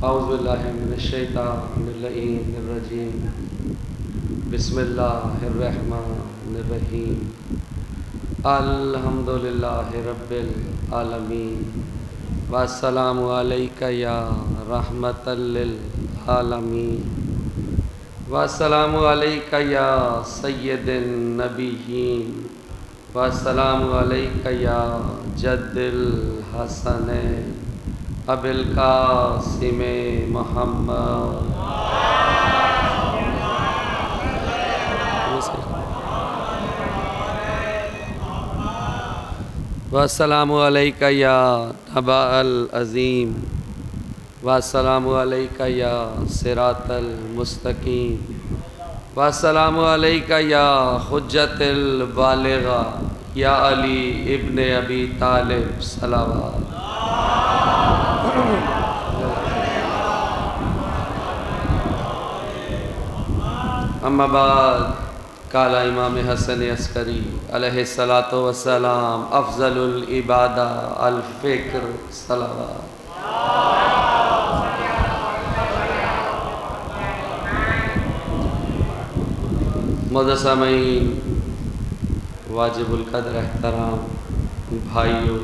اعوذ باللہ من الشیطان اللعین الرجیم بسم اللہ الرحمن الرحیم الحمدللہ رب العالمین والسلام علیک یا رحمت للعالمین والسلام علیک یا سید النبیین والسلام علیک یا جد الحسنین ابو القاسم محمد والسلام علیک یا نبا العظیم والسلام علیک یا صراط المستقیم والسلام علیک یا حجت البالغہ یا علی ابن ابی طالب صلوات اما بعد قال امام حسن عسکری علیہ الصلاۃ والسلام افضل العبادہ الفکر صلوات معزز سامعین، واجب القدر احترام بھائیوں،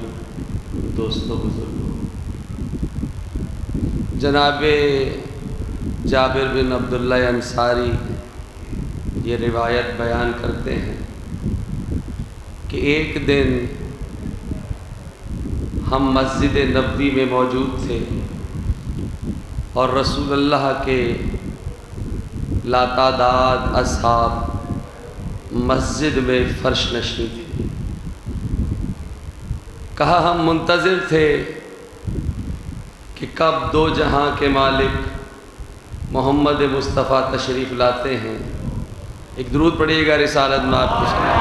دوستوں، بزرگوں، جناب جابر بن عبداللہ انصاری یہ روایت بیان کرتے ہیں کہ ایک دن ہم مسجد نبوی میں موجود تھے اور رسول اللہ کے لاتعداد اصحاب مسجد میں فرش نشین تھے۔ کہا ہم منتظر تھے کہ کب دو جہاں کے مالک محمد مصطفیٰ تشریف لاتے ہیں۔ ایک درود پڑھیے گا رسالت میں آپ کے سامنے۔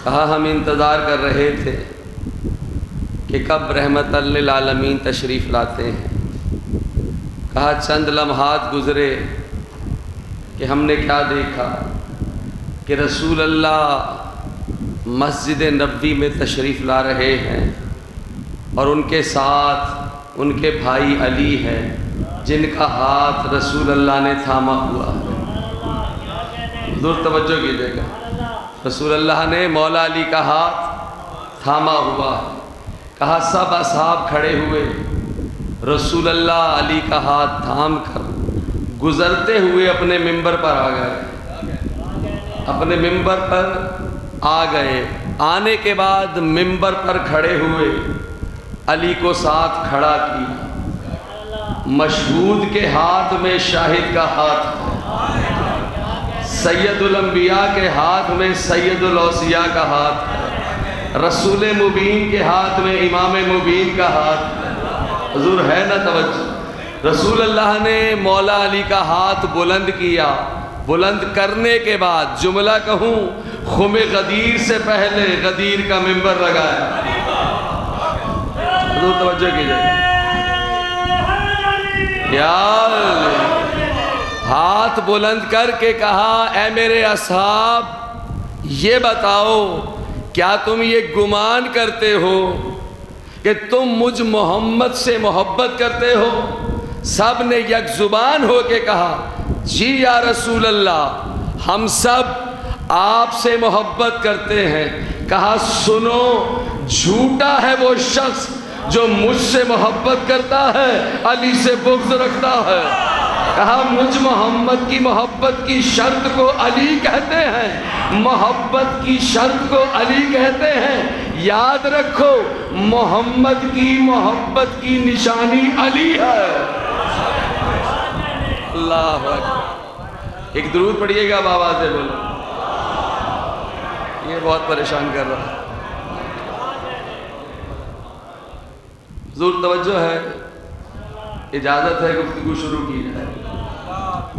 کہا ہم انتظار کر رہے تھے کہ کب رحمت للعالمین تشریف لاتے ہیں۔ کہا چند لمحات گزرے کہ ہم نے کیا دیکھا کہ رسول اللہ مسجد نبوی میں تشریف لا رہے ہیں اور ان کے ساتھ ان کے بھائی علی ہیں جن کا ہاتھ رسول اللہ نے تھاما ہوا ہے۔ حضور توجہ کیجیے گا، رسول اللہ نے مولا علی کا ہاتھ تھاما ہوا ہے۔ کہا سب اصحاب کھڑے ہوئے، رسول اللہ علی کا ہاتھ تھام کر گزرتے ہوئے اپنے ممبر پر آ گئے، اپنے ممبر پر آ گئے۔ آنے کے بعد ممبر پر کھڑے ہوئے، علی کو ساتھ کھڑا کیا۔ مشہود کے ہاتھ میں شاہد کا ہاتھ ہے، سید الانبیاء کے ہاتھ میں سید الاوصیاء کا ہاتھ ہے، رسول مبین کے ہاتھ میں امام مبین کا ہاتھ ہے۔ حضور ہے نا توجہ؟ رسول اللہ نے مولا علی کا ہاتھ بلند کیا۔ بلند کرنے کے بعد جملہ کہوں، خم غدیر سے پہلے غدیر کا ممبر لگایا۔ حضور توجہ کیجئے، ہاتھ بلند کر کے کہا اے میرے اصحاب، یہ بتاؤ کیا تم یہ گمان کرتے ہو کہ تم مجھ محمد سے محبت کرتے ہو؟ سب نے یک زبان ہو کے کہا جی یا رسول اللہ، ہم سب آپ سے محبت کرتے ہیں۔ کہا سنو، جھوٹا ہے وہ شخص جو مجھ سے محبت کرتا ہے علی سے بغض رکھتا ہے۔ کہا مجھ محمد کی محبت کی شرط کو علی کہتے ہیں، محبت کی شرط کو علی کہتے ہیں۔ یاد رکھو محمد کی محبت کی نشانی علی ہے۔ اللہ اکبر، ایک درود پڑھیے گا بابا سے بولو، یہ بہت پریشان کر رہا ہے۔ حضور توجہ ہے، اجازت ہے گفتگو شروع کی جائے۔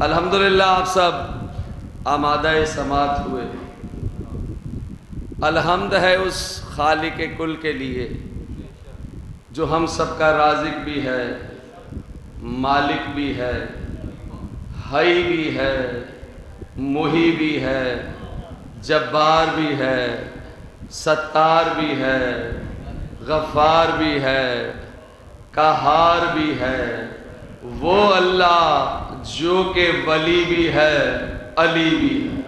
الحمدللہ آپ سب آمادہ سماعت ہوئے۔ الحمد ہے اس خالق کل کے لیے جو ہم سب کا رازق بھی ہے، مالک بھی ہے، حی بھی ہے، محی بھی ہے، جبار بھی ہے، ستار بھی ہے، غفار بھی ہے، قہار بھی ہے، وہ اللہ جو کہ ولی بھی ہے، علی بھی ہے۔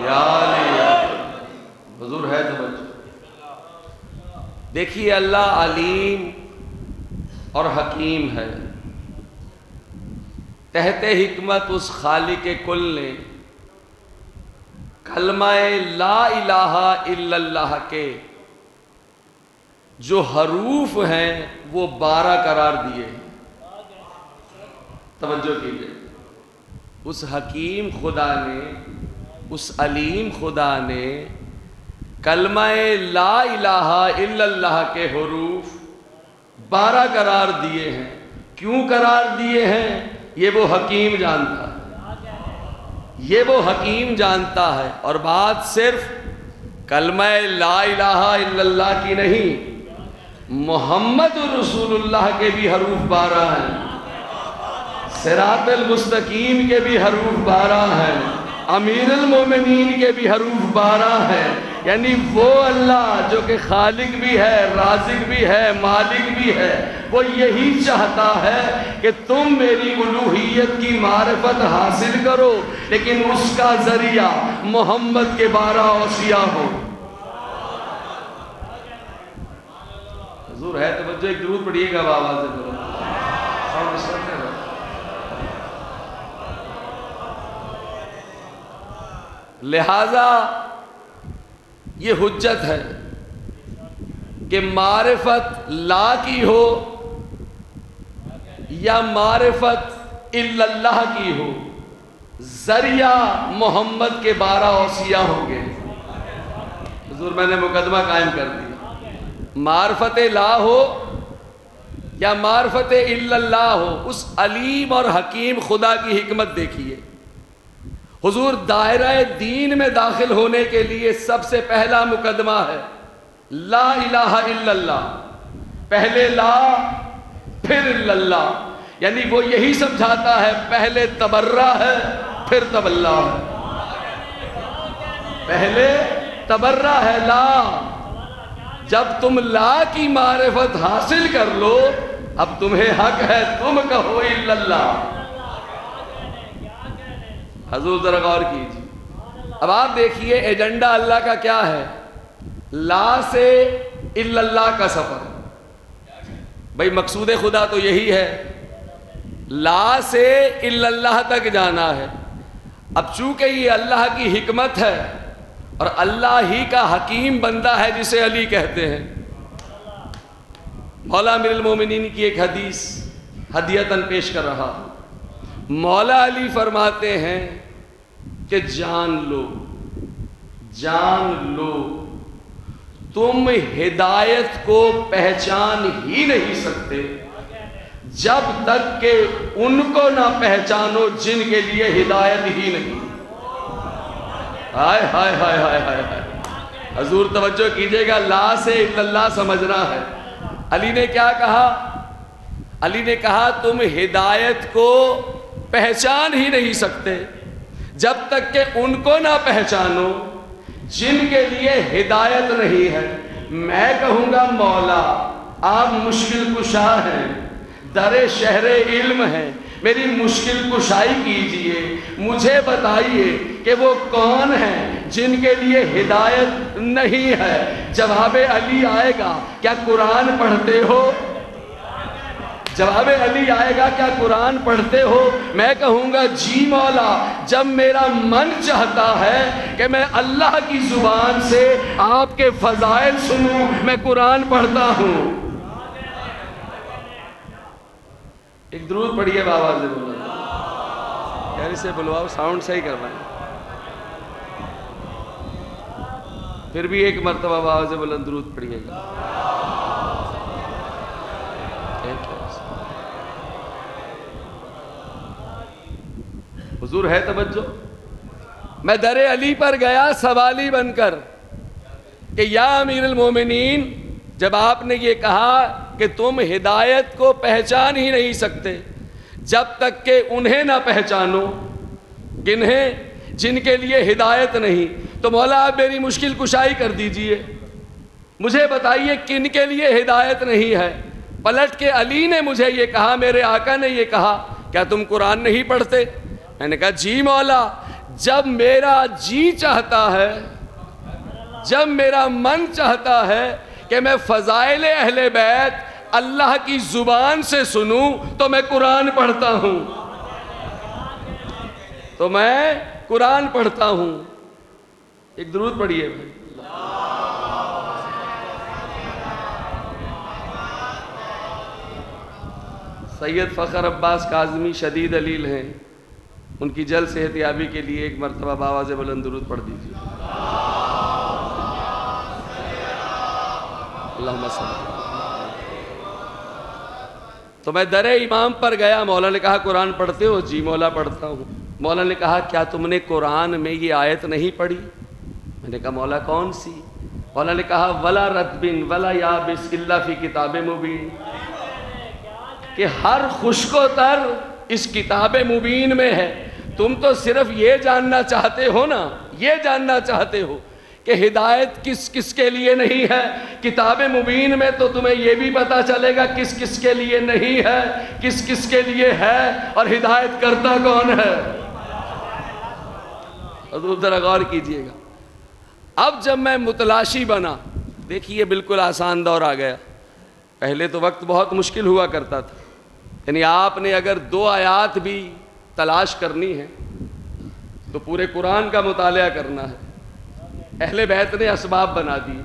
یا علی حضور ہے توجہ۔ دیکھیے اللہ علیم اور حکیم ہے۔ تحت حکمت اس خالق کل نے کلمہ لا الہ الا اللہ کے جو حروف ہیں وہ 12 قرار دیے۔ توجہ کیجئے، اس حکیم خدا نے، اس علیم خدا نے کلمہ لا الہ الا اللہ کے حروف 12 قرار دیے ہیں۔ کیوں قرار دیے ہیں؟ یہ وہ حکیم جانتا ہے، یہ وہ حکیم جانتا ہے۔ اور بات صرف کلمہ لا الہ الا اللہ کی نہیں، محمد رسول اللہ کے بھی حروف 12 ہیں، صراط المستقیم کے بھی حروف 12 ہیں، امیر المومنین کے بھی حروف 12 ہیں۔ یعنی وہ اللہ جو کہ خالق بھی ہے، رازق بھی ہے، مالک بھی ہے، وہ یہی چاہتا ہے کہ تم میری الوہیت کی معرفت حاصل کرو، لیکن اس کا ذریعہ محمد کے 12 اوصیاء ہو۔ حضور ہے توجہ، ایک درود پڑھیے گا آواز سے بولو۔ لہذا یہ حجت ہے کہ معرفت لا کی ہو یا معرفت الا اللہ کی ہو، ذریعہ محمد کے 12 اوصیاء ہوں گے۔ حضور میں نے مقدمہ قائم کر دیا، معرفت لا ہو یا معرفت الا اللہ ہو، اس علیم اور حکیم خدا کی حکمت دیکھیے۔ حضور دائرہ دین میں داخل ہونے کے لیے سب سے پہلا مقدمہ ہے لا الہ الا اللہ، پہلے لا پھر الا اللہ، یعنی وہ یہی سمجھاتا ہے پہلے تبرہ ہے پھر تبلا ہے، پہلے تبرہ ہے لا، جب تم لا کی معرفت حاصل کر لو اب تمہیں حق ہے تم کہو الا اللہ۔ حضور ذرا غور کیجیے، اب آپ دیکھیے ایجنڈا اللہ کا کیا ہے، لا سے الا اللہ کا سفر۔ بھئی مقصود خدا تو یہی ہے، لا سے الا اللہ تک جانا ہے۔ اب چونکہ یہ اللہ کی حکمت ہے اور اللہ ہی کا حکیم بندہ ہے جسے علی کہتے ہیں، مولا امیر المومنین کی ایک حدیث ہدیتاً پیش کر رہا ہوں۔ مولا علی فرماتے ہیں کہ جان لو تم ہدایت کو پہچان ہی نہیں سکتے جب تک کہ ان کو نہ پہچانو جن کے لیے ہدایت ہی نہیں۔ ہائے ہائے ہائے ہائے ہائے ہائے، حضور توجہ کیجئے گا، لا سے الا اللہ سمجھنا ہے۔ علی نے کیا کہا؟ علی نے کہا تم ہدایت کو پہچان ہی نہیں سکتے جب تک کہ ان کو نہ پہچانو جن کے لیے ہدایت نہیں ہے۔ میں کہوں گا مولا آپ مشکل کشا ہیں، در شہر علم ہیں، میری مشکل کشائی کیجئے، مجھے بتائیے کہ وہ کون ہیں جن کے لیے ہدایت نہیں ہے۔ جواب علی آئے گا کیا قرآن پڑھتے ہو؟ جواب علی آئے گا کیا قرآن پڑھتے ہو؟ میں کہوں گا جی مولا، جب میرا من چاہتا ہے کہ میں اللہ کی زبان سے آپ کے فضائل سنوں میں قرآن پڑھتا ہوں۔ ایک درود پڑھیے بابا سے بولو، یار اسے بلواؤ، ساؤنڈ صحیح کروائیں، پھر بھی ایک مرتبہ بابا سے بولو درود پڑھیے گا۔ حضور ہے توجہ، میں در علی پر گیا سوالی بن کر کہ یا امیر المومنین، جب آپ نے یہ کہا کہ تم ہدایت کو پہچان ہی نہیں سکتے جب تک کہ انہیں نہ پہچانو کنہیں؟ جن کے لیے ہدایت نہیں۔ تو مولا آپ میری مشکل کشائی کر دیجئے، مجھے بتائیے کن کے لیے ہدایت نہیں ہے؟ پلٹ کے علی نے مجھے یہ کہا، میرے آقا نے یہ کہا، کیا تم قرآن نہیں پڑھتے؟ میں نے کہا جی مولا، جب میرا جی چاہتا ہے، جب میرا من چاہتا ہے کہ میں فضائل اہل بیت اللہ کی زبان سے سنوں تو میں قرآن پڑھتا ہوں، تو میں قرآن پڑھتا ہوں۔ ایک درود پڑھیے بھائی۔ سید فخر عباس کاظمی شدید علیل ہیں، ان کی جلد صحت یابی کے لیے ایک مرتبہ بآواز بلند درود پڑھ دیجیے۔ اللہم صل۔ تو میں در امام پر گیا، مولا نے کہا قرآن پڑھتے ہو؟ جی مولا پڑھتا ہوں۔ مولا نے کہا کیا تم نے قرآن میں یہ آیت نہیں پڑھی؟ میں نے کہا مولا کون سی؟ مولا نے کہا ولا رطب ولا یابس الا فی کتاب مبین، کہ ہر خشک و تر اس کتاب مبین میں ہے۔ تم تو صرف یہ جاننا چاہتے ہو نا، یہ جاننا چاہتے ہو کہ ہدایت کس کس کے لیے نہیں ہے۔ کتاب مبین میں تو تمہیں یہ بھی پتا چلے گا کس کس کے لیے نہیں ہے، کس کس کے لیے ہے، اور ہدایت کرتا کون ہے۔ حضور ذرا غور کیجئے گا۔ اب جب میں متلاشی بنا، دیکھیے بالکل آسان دور آ گیا۔ پہلے تو وقت بہت مشکل ہوا کرتا تھا، یعنی آپ نے اگر 2 آیات بھی تلاش کرنی ہے تو پورے قرآن کا مطالعہ کرنا ہے۔ اہل بیت نے اسباب بنا دی۔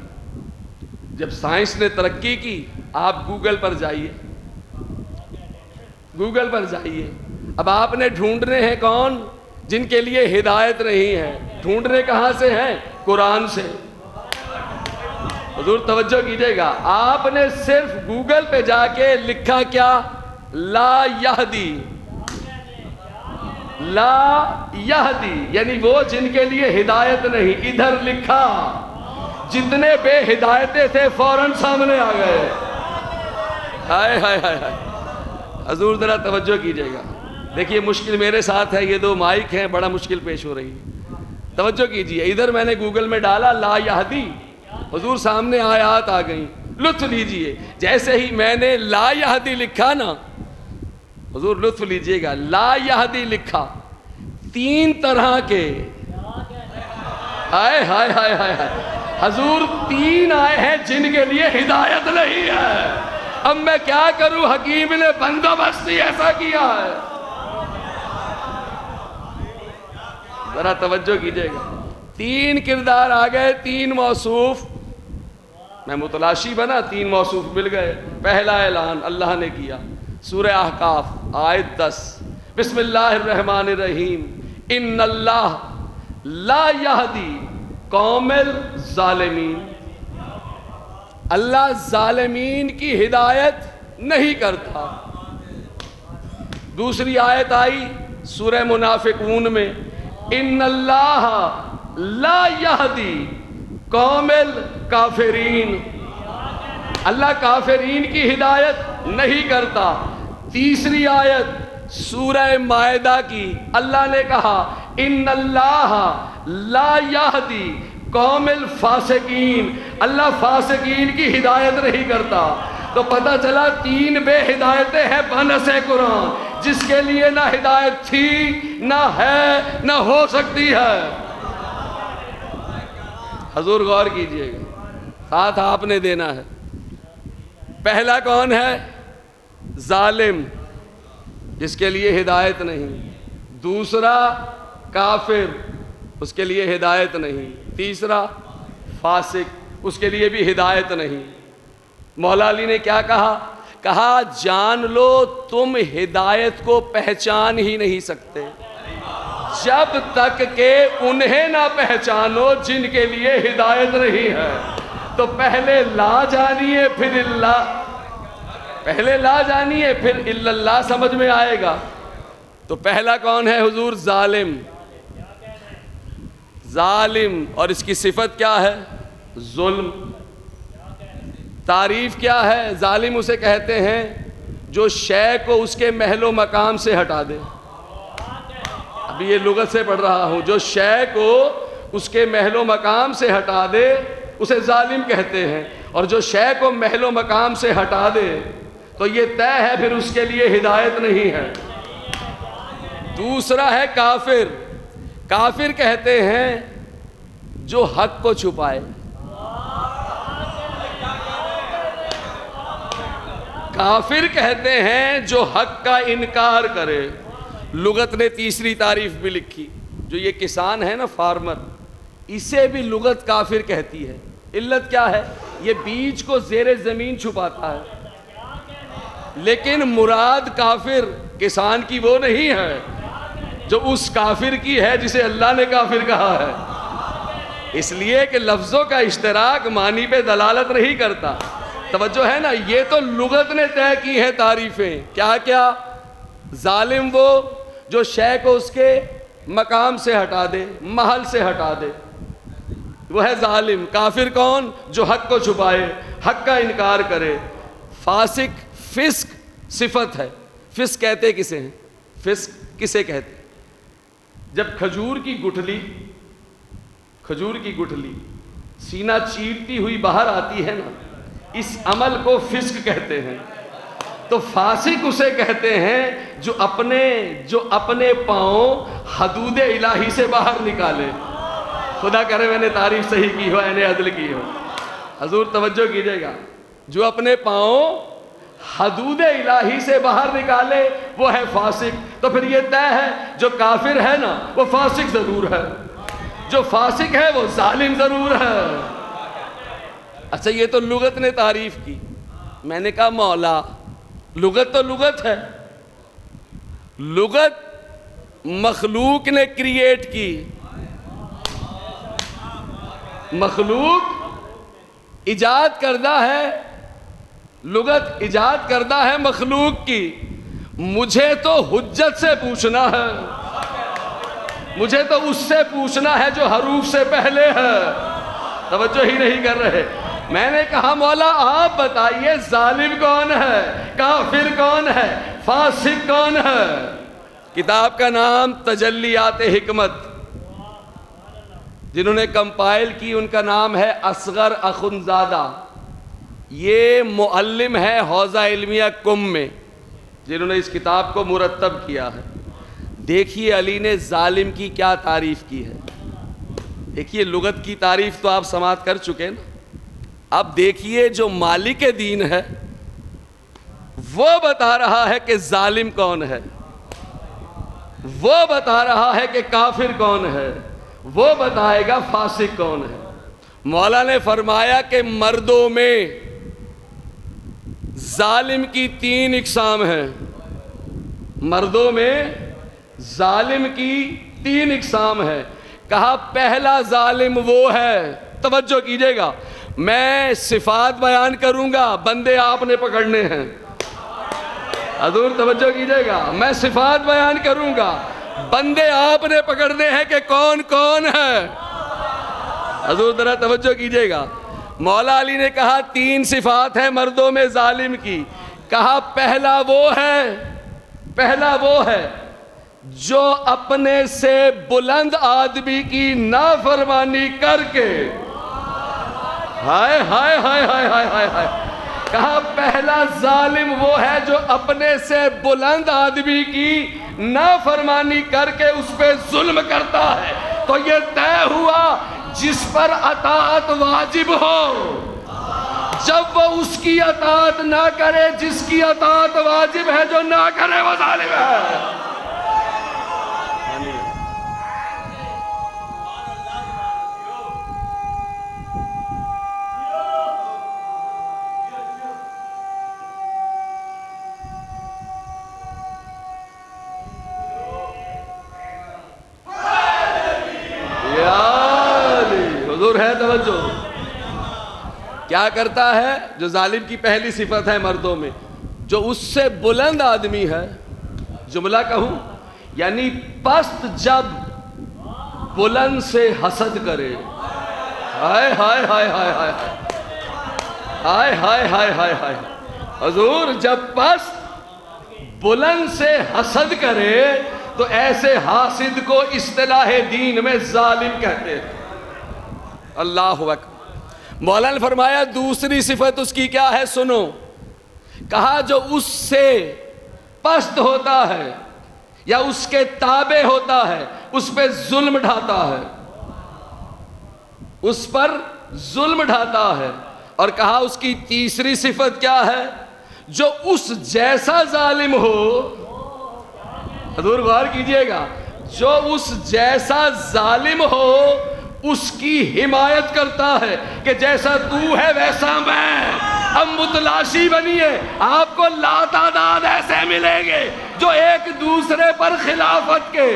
جب سائنس نے ترقی کی، آپ گوگل پر جائیے، گوگل پر جائیے، اب آپ نے ڈھونڈنے ہیں کون؟ جن کے لیے ہدایت نہیں ہے۔ ڈھونڈنے کہاں سے ہیں؟ قرآن سے۔ حضور توجہ کیجئے گا، آپ نے صرف گوگل پہ جا کے لکھا کیا؟ لا یہدی، لا یہدی، یعنی وہ جن کے لیے ہدایت نہیں۔ ادھر لکھا، جتنے بے ہدایتیں تھے فوراً سامنے آ گئے۔ ہائے ہائے ہائے ہائے۔ حضور ذرا توجہ کیجئے گا، دیکھیے مشکل میرے ساتھ ہے، یہ 2 مائک ہیں، بڑا مشکل پیش ہو رہی ہے۔ توجہ کیجئے، ادھر میں نے گوگل میں ڈالا لا یہدی، حضور سامنے آیات آ گئیں۔ لطف لیجئے، جیسے ہی میں نے لا یہدی لکھا نا، حضور لطف لیجئے گا، لا یہدی لکھا، 3 طرح کے، ہائے ہائے ہائے ہائے، حضور 3 آئے ہیں جن کے لیے ہدایت نہیں ہے۔ اب میں کیا کروں؟ حکیم نے بندوبستی ایسا کیا ہے۔ ذرا توجہ کیجئے گا، 3 کردار آ گئے، 3 موصوف۔ میں متلاشی بنا، 3 موصوف مل گئے۔ پہلا اعلان اللہ نے کیا، سورہ احقاف آیت 10، بسم اللہ الرحمن الرحیم، ان اللہ لا یہدی قوم الظالمین، اللہ ظالمین کی ہدایت نہیں کرتا۔ دوسری آیت آئی سورہ منافقون میں، ان اللہ لا یہدی قوم الکافرین، اللہ کافرین کی ہدایت نہیں کرتا۔ تیسری آیت سورہ مائدہ کی، اللہ نے کہا ان اللہ لا یہدی قوم الفاسقین، اللہ فاسقین کی ہدایت نہیں کرتا۔ تو پتہ چلا 3 بے ہدایتیں ہیں بنص قرآن، جس کے لیے نہ ہدایت تھی، نہ ہے، نہ ہو سکتی ہے۔ حضور غور کیجئے گا، ساتھ آپ نے دینا ہے۔ پہلا کون ہے؟ ظالم، جس کے لیے ہدایت نہیں۔ دوسرا کافر، اس کے لیے ہدایت نہیں۔ تیسرا فاسق، اس کے لیے بھی ہدایت نہیں۔ مولا علی نے کیا کہا؟ کہا جان لو تم ہدایت کو پہچان ہی نہیں سکتے جب تک کہ انہیں نہ پہچانو جن کے لیے ہدایت نہیں ہے۔ تو پہلے لا جانیے، پھر اللہ، پہلے لا جانیے پھر اللہ سمجھ میں آئے گا۔ تو پہلا کون ہے حضور؟ ظالم، ظالم، اور اس کی صفت کیا ہے؟ ظلم۔ تعریف کیا ہے؟ ظالم اسے کہتے ہیں جو شے کو اس کے محل و مقام سے ہٹا دے۔ ابھی یہ لغت سے پڑھ رہا ہوں، جو شے کو اس کے محل و مقام سے ہٹا دے اسے ظالم کہتے ہیں، اور جو شے کو محل و مقام سے ہٹا دے تو یہ طے ہے پھر اس کے لیے ہدایت نہیں ہے۔ دوسرا ہے کافر۔ کافر کہتے ہیں جو حق کو چھپائے۔ کافر کہتے ہیں جو حق کا انکار کرے۔ لغت نے تیسری تعریف بھی لکھی، جو یہ کسان ہے نا، فارمر، اسے بھی لغت کافر کہتی ہے۔ علت کیا ہے؟ یہ بیج کو زیر زمین چھپاتا ہے، لیکن مراد کافر کسان کی وہ نہیں ہے جو اس کافر کی ہے جسے اللہ نے کافر کہا ہے، اس لیے کہ لفظوں کا اشتراک معنی پہ دلالت نہیں کرتا۔ توجہ ہے نا، یہ تو لغت نے طے کی ہیں تعریفیں، کیا کیا؟ ظالم وہ جو شے کو اس کے مقام سے ہٹا دے، محل سے ہٹا دے، وہ ہے ظالم۔ کافر کون؟ جو حق کو چھپائے، حق کا انکار کرے۔ فاسق، فسق صفت ہے۔ فسق کہتے کسے ہیں؟ فسق کسے کہتے؟ جب کھجور کی گٹھلی سینہ چیرتی ہوئی باہر آتی ہے نا، اس عمل کو فسق کہتے ہیں۔ تو فاسق اسے کہتے ہیں جو اپنے پاؤں حدود الہی سے باہر نکالے۔ خدا کرے میں نے تعریف صحیح کی ہو، میں نے عدل کی ہو۔ حضور توجہ کیجئے گا، جو اپنے پاؤں حدود الہی سے باہر نکالے وہ ہے فاسق۔ تو پھر یہ طے ہے جو کافر ہے نا وہ فاسق ضرور ہے، جو فاسق ہے وہ ظالم ضرور ہے۔ اچھا، یہ تو لغت نے تعریف کی۔ میں نے کہا مولا، لغت تو لغت ہے، لغت مخلوق نے کریٹ کی، مخلوق ایجاد کردہ ہے، لغت ایجاد کردہ ہے مخلوق کی۔ مجھے تو حجت سے پوچھنا ہے، مجھے تو اس سے پوچھنا ہے جو حروف سے پہلے ہے۔ توجہ ہی نہیں کر رہے۔ میں نے کہا مولا آپ بتائیے ظالم کون ہے، کافر کون ہے، فاسق کون ہے؟ کتاب کا نام تجلیات حکمت، جنہوں نے کمپائل کی ان کا نام ہے اصغر اخنزادہ۔ یہ معلم ہے حوزہ علمیہ کم میں، جنہوں نے اس کتاب کو مرتب کیا ہے۔ دیکھیے علی نے ظالم کی کیا تعریف کی ہے۔ دیکھیے لغت کی تعریف تو آپ سماعت کر چکے نا، اب دیکھیے جو مالک دین ہے وہ بتا رہا ہے کہ ظالم کون ہے، وہ بتا رہا ہے کہ کافر کون ہے، وہ بتائے گا فاسق کون ہے۔ مولا نے فرمایا کہ مردوں میں ظالم کی 3 اقسام ہیں، مردوں میں ظالم کی 3 اقسام ہے۔ کہا پہلا ظالم وہ ہے، توجہ کیجئے گا، میں صفات بیان کروں گا، بندے آپ نے پکڑنے ہیں۔ حضور توجہ کیجئے گا، میں صفات بیان کروں گا، بندے آپ نے پکڑنے ہیں کہ کون کون ہے۔ حضور ذرا توجہ کیجئے گا، مولا علی نے کہا 3 صفات ہیں مردوں میں ظالم کی۔ کہا پہلا وہ ہے جو اپنے سے بلند آدمی کی نافرمانی کر کے، ہائے ہائے ہائے ہائے ہائے ہائے ہائے، کہا پہلا ظالم وہ ہے جو اپنے سے بلند آدمی کی نافرمانی کر کے اس پہ ظلم کرتا ہے۔ تو یہ طے ہوا جس پر اطاعت واجب ہو، جب وہ اس کی اطاعت نہ کرے، جس کی اطاعت واجب ہے جو نہ کرے وہ ظالم ہے۔ حضور ہے توجہ، کیا کرتا ہے؟ جو ظالم کی پہلی صفت ہے مردوں میں، جو اس سے بلند آدمی ہے، جملہ کہوں یعنی پست جب بلند سے حسد کرے، ہائے ہائے ہائے ہائے ہائے ہائے ہائے ہائے ہائے ہائے، حضور جب پست بلند سے حسد کرے تو ایسے حاسد کو اصطلاح دین میں ظالم کہتے ہیں۔ اللہ اکبر۔ مولا نے فرمایا دوسری صفت اس کی کیا ہے سنو، کہا جو اس سے پست ہوتا ہے یا اس کے تابع ہوتا ہے اس پہ ظلم ڈھاتا ہے، اس پر ظلم ڈھاتا ہے۔ اور کہا اس کی تیسری صفت کیا ہے، جو اس جیسا ظالم ہو، حضور غور کیجئے گا، جو اس جیسا ظالم ہو اس کی حمایت کرتا ہے کہ جیسا تو ہے ویسا میں۔ اب متلاشی بنیے، آپ کو لاتعداد ایسے ملیں گے جو ایک دوسرے پر خلافت کے۔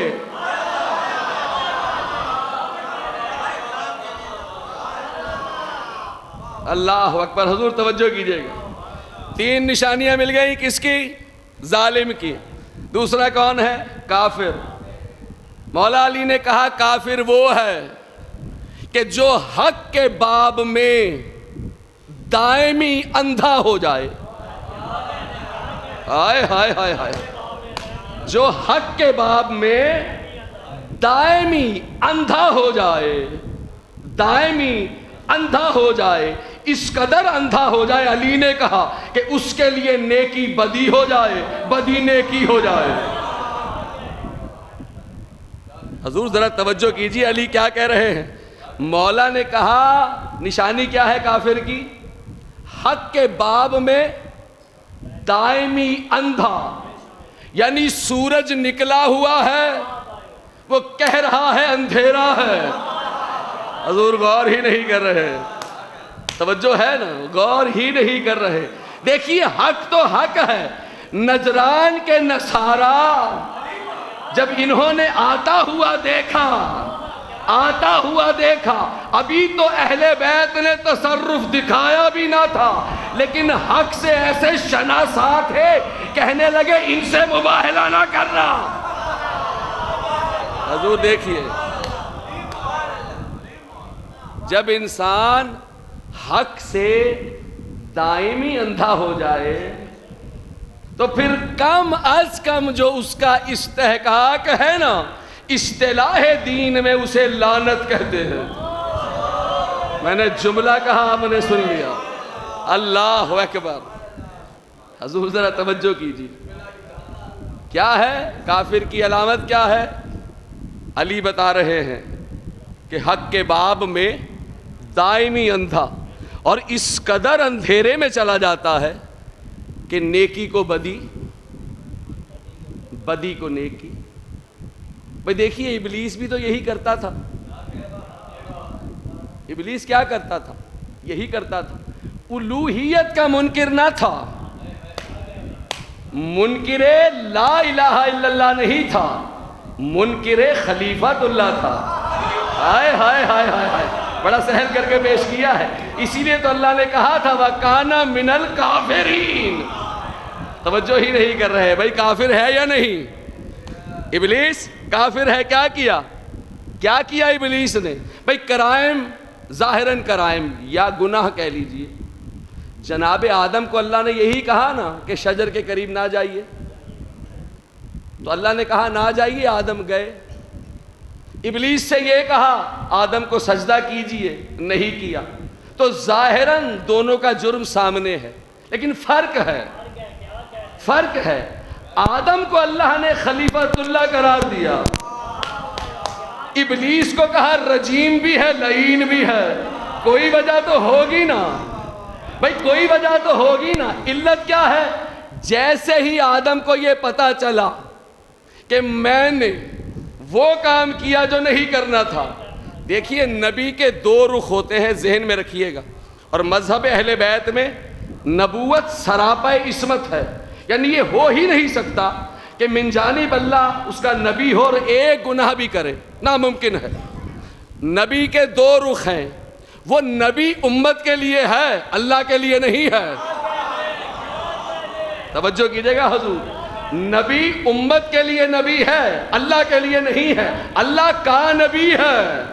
اللہ اکبر۔ حضور توجہ کیجئے گا، تین نشانیاں مل گئی کس کی؟ ظالم کی۔ دوسرا کون ہے؟ کافر۔ مولا علی نے کہا کافر وہ ہے کہ جو حق کے باب میں دائمی اندھا ہو جائے۔ ہائے ہائے ہائے ہائے، جو حق کے باب میں دائمی اندھا ہو جائے، دائمی اندھا ہو جائے، اس قدر اندھا ہو جائے، علی نے کہا کہ اس کے لیے نیکی بدی ہو جائے، بدی نیکی ہو جائے۔ حضور ذرا توجہ کیجیے، علی کیا کہہ رہے ہیں؟ مولا نے کہا نشانی کیا ہے کافر کی؟ حق کے باب میں دائمی اندھا، یعنی سورج نکلا ہوا ہے وہ کہہ رہا ہے اندھیرا ہے۔ حضور غور ہی نہیں کر رہے، توجہ ہے نا، غور ہی نہیں کر رہے۔ دیکھیے حق تو حق ہے۔ نجران کے نصارا جب انہوں نے آتا ہوا دیکھا، ابھی تو اہل بیت نے تصرف دکھایا بھی نہ تھا، لیکن حق سے ایسے شناسا تھے، کہنے لگے ان سے مباہلہ نہ کرنا۔ حضور دیکھیے، جب انسان حق سے دائمی اندھا ہو جائے تو پھر کم از کم جو اس کا استحقاق ہے نا، اصطلاح دین میں اسے لعنت کہتے ہیں۔ میں نے جملہ کہا، آپ نے سن لیا۔ اللہ اکبر۔ حضور ذرا توجہ کیجیے، کیا ہے کافر کی علامت؟ کیا ہے؟ علی بتا رہے ہیں کہ حق کے باب میں دائمی اندھا، اور اس قدر اندھیرے میں چلا جاتا ہے کہ نیکی کو بدی، بدی کو نیکی۔ بھئی دیکھیے ابلیس بھی تو یہی کرتا تھا۔ ابلیس کیا کرتا تھا؟ یہی کرتا تھا۔ الوہیت کا منکر نہ تھا، منکر لا الہ الا اللہ نہیں تھا، منکر خلیفۃ اللہ تھا۔ ہائے ہائے ہائے ہائے ہائے، بڑا سہل کر کے پیش کیا ہے۔ اسی لیے تو اللہ نے کہا تھا وَكَانَ مِنَ الْكَافِرِينَ۔ توجہ ہی نہیں کر رہے، بھائی کافر ہے یا نہیں؟ ابلیس کافر ہے۔ کیا کیا ابلیس نے؟ بھئی کرائم، ظاہراً کرائم یا گناہ کہہ لیجئے۔ جناب آدم کو اللہ نے یہی کہا نا کہ شجر کے قریب نہ جائیے، تو اللہ نے کہا نہ جائیے، آدم گئے۔ ابلیس سے یہ کہا آدم کو سجدہ کیجئے، نہیں کیا۔ تو ظاہراً دونوں کا جرم سامنے ہے، لیکن فرق ہے۔ آدم کو اللہ نے خلیفۃ اللہ قرار دیا، ابلیس کو کہا رجیم بھی ہے، لعین بھی ہے۔ کوئی وجہ تو ہوگی نا بھائی، کوئی وجہ تو ہوگی نا۔ علت کیا ہے؟ جیسے ہی آدم کو یہ پتا چلا کہ میں نے وہ کام کیا جو نہیں کرنا تھا۔ دیکھیے نبی کے دو رخ ہوتے ہیں، ذہن میں رکھیے گا، اور مذہب اہل بیت میں نبوت سراپا عصمت ہے، یعنی یہ ہو ہی نہیں سکتا کہ من جانب اللہ اس کا نبی ہو اور ایک گناہ بھی کرے، ناممکن ہے۔ نبی کے دو رخ ہیں، وہ نبی امت کے لیے ہے، اللہ کے لیے نہیں ہے۔ توجہ کیجئے گا حضور، نبی امت کے لیے نبی ہے، اللہ کے لیے نہیں ہے۔ اللہ کا نبی ہے،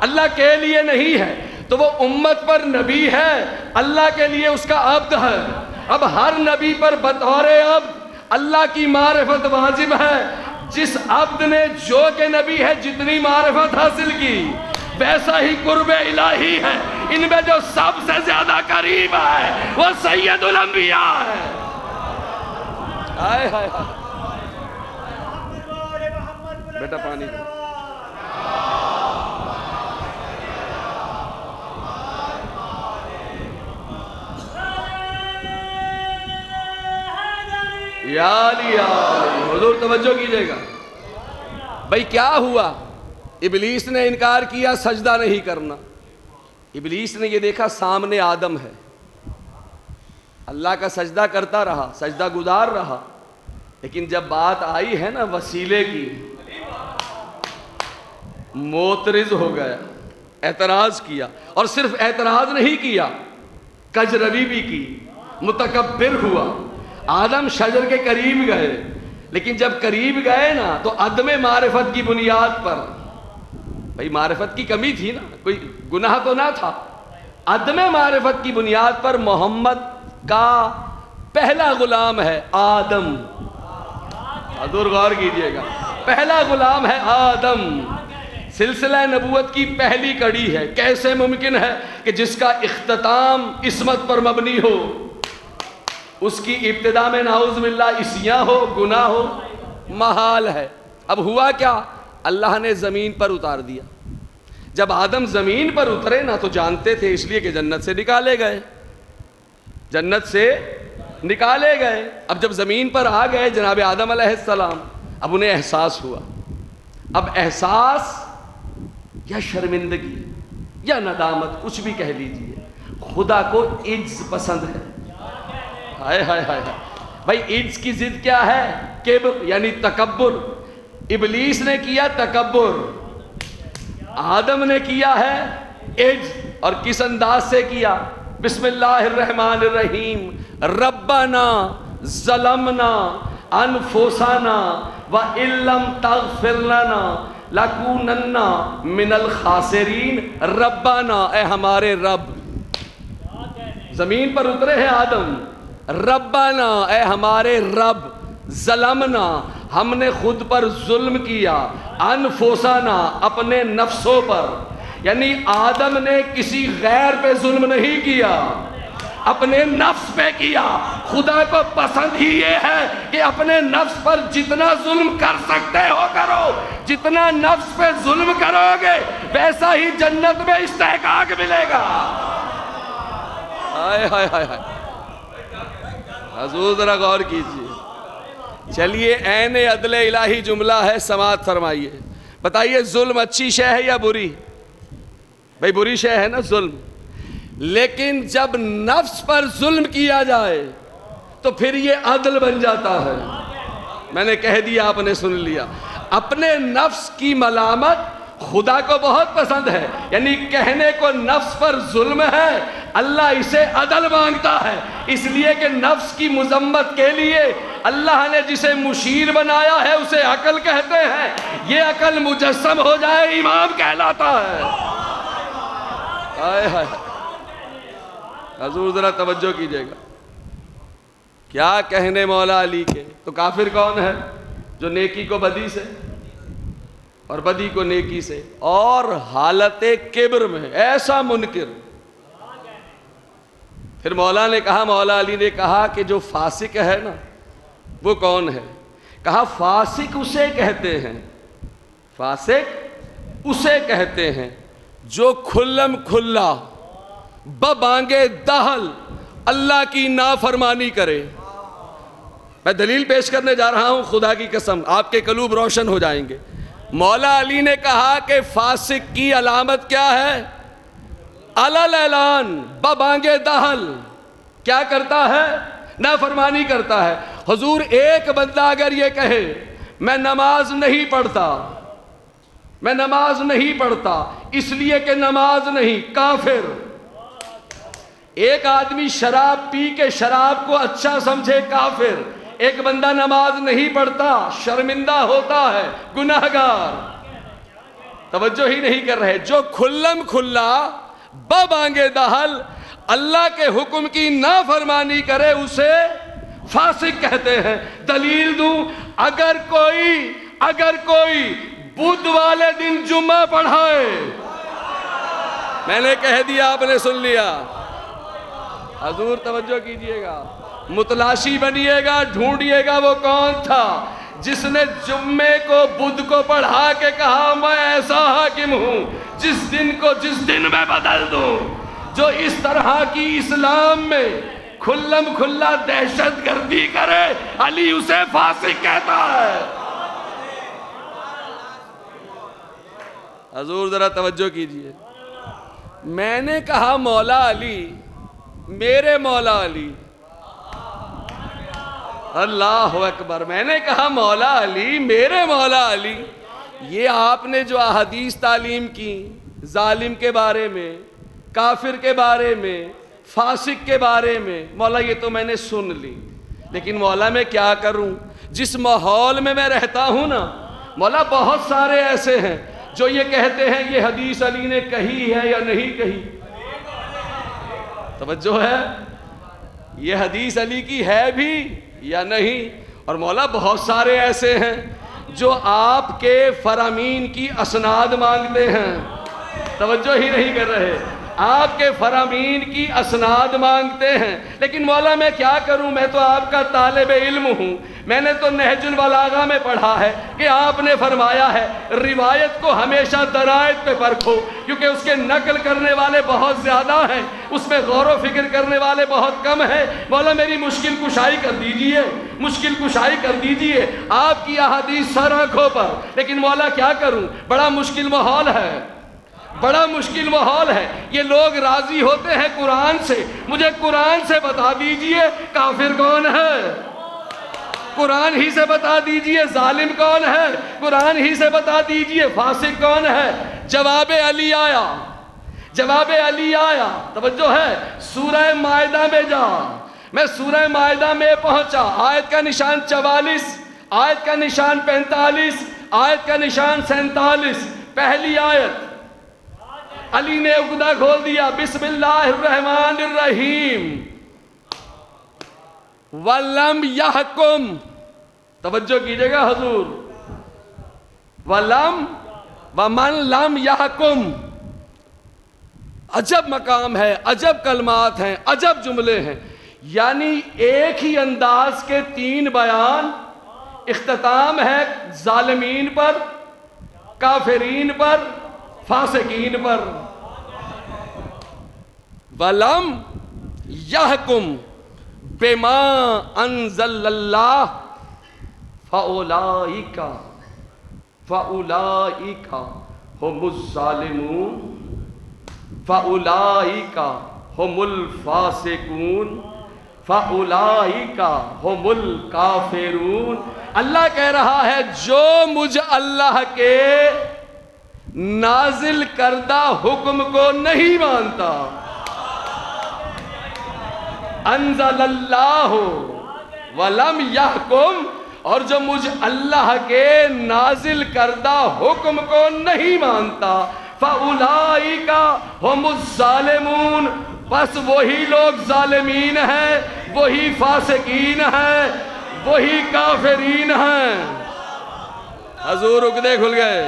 اللہ کے لیے نہیں ہے، تو وہ امت پر نبی ہے، اللہ کے لیے اس کا عبد ہے۔ اب ہر نبی پر بطور عبد اللہ کی معرفت واجب ہے۔ جس عبد نے جو کہ نبی ہے جتنی معرفت حاصل کی ویسا ہی قرب الہی ہے. ان میں جو سب سے زیادہ قریب ہے وہ سید الانبیاء ہے. آئے ہائے ہائے. بیٹا پانی دے. یا علی یا علی. حضور توجہ کیجئے گا. بھئی کیا ہوا؟ ابلیس نے انکار کیا سجدہ نہیں کرنا. ابلیس نے یہ دیکھا سامنے آدم ہے, اللہ کا سجدہ کرتا رہا, سجدہ گزار رہا, لیکن جب بات آئی ہے نا وسیلے کی معترض ہو گیا, اعتراض کیا. اور صرف اعتراض نہیں کیا, کجروی بھی کی, متکبر ہوا. آدم شجر کے قریب گئے, لیکن جب قریب گئے نا تو عدم معرفت کی بنیاد پر, بھئی معرفت کی کمی تھی نا, کوئی گناہ تو نہ تھا, عدم معرفت کی بنیاد پر محمد کا پہلا غلام ہے آدم. حضور غور کیجئے گا, پہلا غلام ہے آدم. سلسلہ نبوت کی پہلی کڑی ہے. کیسے ممکن ہے کہ جس کا اختتام عصمت پر مبنی ہو اس کی ابتدا میں نعوذ باللہ عصیاں ہو, گناہ ہو؟ محال ہے. اب ہوا کیا؟ اللہ نے زمین پر اتار دیا. جب آدم زمین پر اترے نا تو جانتے تھے اس لیے کہ جنت سے نکالے گئے, جنت سے نکالے گئے. اب جب زمین پر آ گئے جناب آدم علیہ السلام, اب انہیں احساس ہوا. اب احساس یا شرمندگی یا ندامت کچھ بھی کہہ لیجئے, خدا کو عجز پسند ہے. ہائے ہائے ہائے. بھائی عجز کی ضد کیا ہے؟ کبر یعنی تکبر. ابلیس نے کیا تکبر, آدم نے کیا ہے عجز. اور کس انداز سے کیا؟ بسم اللہ الرحمن الرحیم. ربنا ظلمنا انفسنا وان لم تغفر لنا لَكُونَنَّ مِنَ الْخَاسِرِينَ. ربنا اے ہمارے رب. زمین پر اترے ہیں آدم. ربنا اے ہمارے رب. ظلمنا ہم نے خود پر ظلم کیا. انفسنا اپنے نفسوں پر, یعنی آدم نے کسی غیر پہ ظلم نہیں کیا, اپنے نفس پہ کیا. خدا کو پسند ہی یہ ہے کہ اپنے نفس پر جتنا ظلم کر سکتے ہو کرو. جتنا نفس پہ ظلم کرو گے ویسا ہی جنت میں استحقاق ملے گا. ہائے ہائے ہائے ہائے. حضور ذرا غور کیجئے. چلیے عین عدل الہی جملہ ہے, سماعت فرمائیے. بتائیے ظلم اچھی شے ہے یا بری؟ بھئی بری شے ہے نا ظلم, لیکن جب نفس پر ظلم کیا جائے تو پھر یہ عدل بن جاتا ہے. میں نے کہہ دیا, آپ نے سن لیا. اپنے نفس کی ملامت خدا کو بہت پسند ہے, یعنی کہنے کو نفس پر ظلم ہے, اللہ اسے عدل مانگتا ہے. اس لیے کہ نفس کی مذمت کے لیے اللہ نے جسے مشیر بنایا ہے اسے عقل کہتے ہیں. یہ عقل مجسم ہو جائے امام کہلاتا ہے. ہائے ہائے. حضور ذرا توجہ کیجئے گا. کیا کہنے مولا علی کے. تو کافر کون ہے؟ جو نیکی کو بدی سے اور بدی کو نیکی سے اور حالت کبر میں ایسا منکر. پھر مولا نے کہا, مولا علی نے کہا کہ جو فاسق ہے نا وہ کون ہے؟ کہا فاسق اسے کہتے ہیں, فاسق اسے کہتے ہیں جو کھلم کھلا ببانگے دہل اللہ کی نافرمانی کرے. میں دلیل پیش کرنے جا رہا ہوں, خدا کی قسم آپ کے قلوب روشن ہو جائیں گے. مولا علی نے کہا کہ فاسق کی علامت کیا ہے؟ علل اعلان ببانگے دہل. کیا کرتا ہے؟ نافرمانی کرتا ہے. حضور ایک بندہ اگر یہ کہے میں نماز نہیں پڑھتا, میں نماز نہیں پڑھتا اس لیے کہ نماز نہیں, کافر. ایک آدمی شراب پی کے شراب کو اچھا سمجھے, کافر. ایک بندہ نماز نہیں پڑھتا شرمندہ ہوتا ہے, گناہگار. توجہ ہی نہیں کر رہے. جو کھلم کھلا ببانگے دہل اللہ کے حکم کی نافرمانی کرے اسے فاسق کہتے ہیں. دلیل دوں, اگر کوئی اگر کوئی بدھ والے دن جمعہ پڑھائے، میں نے کہہ دیا، آپ نے سن لیا، حضور توجہ کیجئے گا، متلاشی بنیے گا، ڈھونڈیے گا وہ کون تھا جس نے جمعے کو بدھ کو پڑھا کے کہا میں ایسا حاکم ہوں جس دن میں بدل دوں، جو اس طرح کی اسلام میں کھلم کھلا دہشت گردی کرے، علی اسے فاسق کہتا ہے۔ حضور ذرا توجہ کیجئے، میں نے کہا مولا علی، میرے مولا علی، اللہ اکبر، میں نے کہا مولا علی، میرے مولا علی، یہ آپ نے جو احادیث تعلیم کی ظالم کے بارے میں، کافر کے بارے میں، فاسق کے بارے میں، مولا یہ تو میں نے سن لی، لیکن مولا میں کیا کروں؟ جس ماحول میں رہتا ہوں نا مولا، بہت سارے ایسے ہیں جو یہ کہتے ہیں یہ حدیث علی نے کہی ہے یا نہیں کہی۔ توجہ ہے، یہ حدیث علی کی ہے بھی یا نہیں؟ اور مولا بہت سارے ایسے ہیں جو آپ کے فرامین کی اسناد مانگتے ہیں، توجہ ہی نہیں کر رہے، آپ کے فرامین کی اسناد مانگتے ہیں، لیکن مولا میں کیا کروں؟ میں تو آپ کا طالب علم ہوں، میں نے تو نہج البلاغہ میں پڑھا ہے کہ آپ نے فرمایا ہے روایت کو ہمیشہ درائت پہ پرکھو، کیونکہ اس کے نقل کرنے والے بہت زیادہ ہیں، اس میں غور و فکر کرنے والے بہت کم ہیں۔ مولا میری مشکل کشائی کر دیجئے، مشکل کشائی کر دیجئے، آپ کی احادیث سر آنکھوں پر، لیکن مولا کیا کروں؟ بڑا مشکل ماحول ہے، بڑا مشکل ماحول ہے۔ یہ لوگ راضی ہوتے ہیں قرآن سے، مجھے قرآن سے بتا دیجئے کافر کون ہے، قرآن ہی سے بتا دیجئے ظالم کون ہے، قرآن ہی سے بتا دیجئے فاسق کون ہے۔ جواب علی آیا، جواب علی آیا، توجہ ہے، سورہ مائدہ میں جا، میں سورہ مائدہ میں پہنچا، آیت کا نشان 44، آیت کا نشان 45، آیت کا نشان 47، پہلی آیت علی نے عقدہ کھول دیا، بسم اللہ الرحمن الرحیم، وَلَمْ يَحْكُمْ، توجہ کیجئے گا حضور، وَمَنْ لَمْ يَحْكُمْ، عجب مقام ہے، عجب کلمات ہیں، عجب جملے ہیں، یعنی ایک ہی انداز کے تین بیان، اختتام ہے ظالمین پر، کافرین پر، فاسقین پر۔ وَلَمْ يَحْكُمْ بِمَا أَنزَلَ اللَّهُ فَأُولَئِكَ هُمُ الظَّالِمُونَ فَأُولَئِكَ هُمُ الْفَاسِقُونَ فَأُولَئِكَ هُمُ الْكَافِرُونَ۔ اللہ کہہ رہا ہے جو مجھ اللہ کے نازل کردہ حکم کو نہیں مانتا، انزل اللہ ولم یحکم، اور جو مجھ اللہ کے نازل کردہ حکم کو نہیں مانتا، فَأُولَئِكَ هُمُ الظَّالِمُونَ، بس وہی لوگ ظالمین ہیں، وہی فاسقین ہیں، وہی کافرین ہیں۔ حضور عقدے کھل گئے۔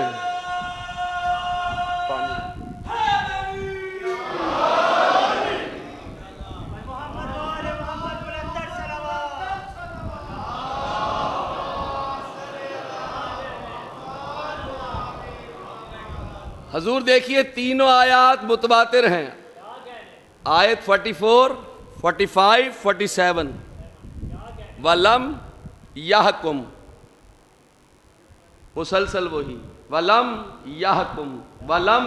حضور دیکھیے تینوں آیات متواتر ہیں، آیت 44، 45، 47، وَلَمْ يَحْكُمْ، مسلسل وہی، وَلَمْ يَحْكُمْ، وَلَمْ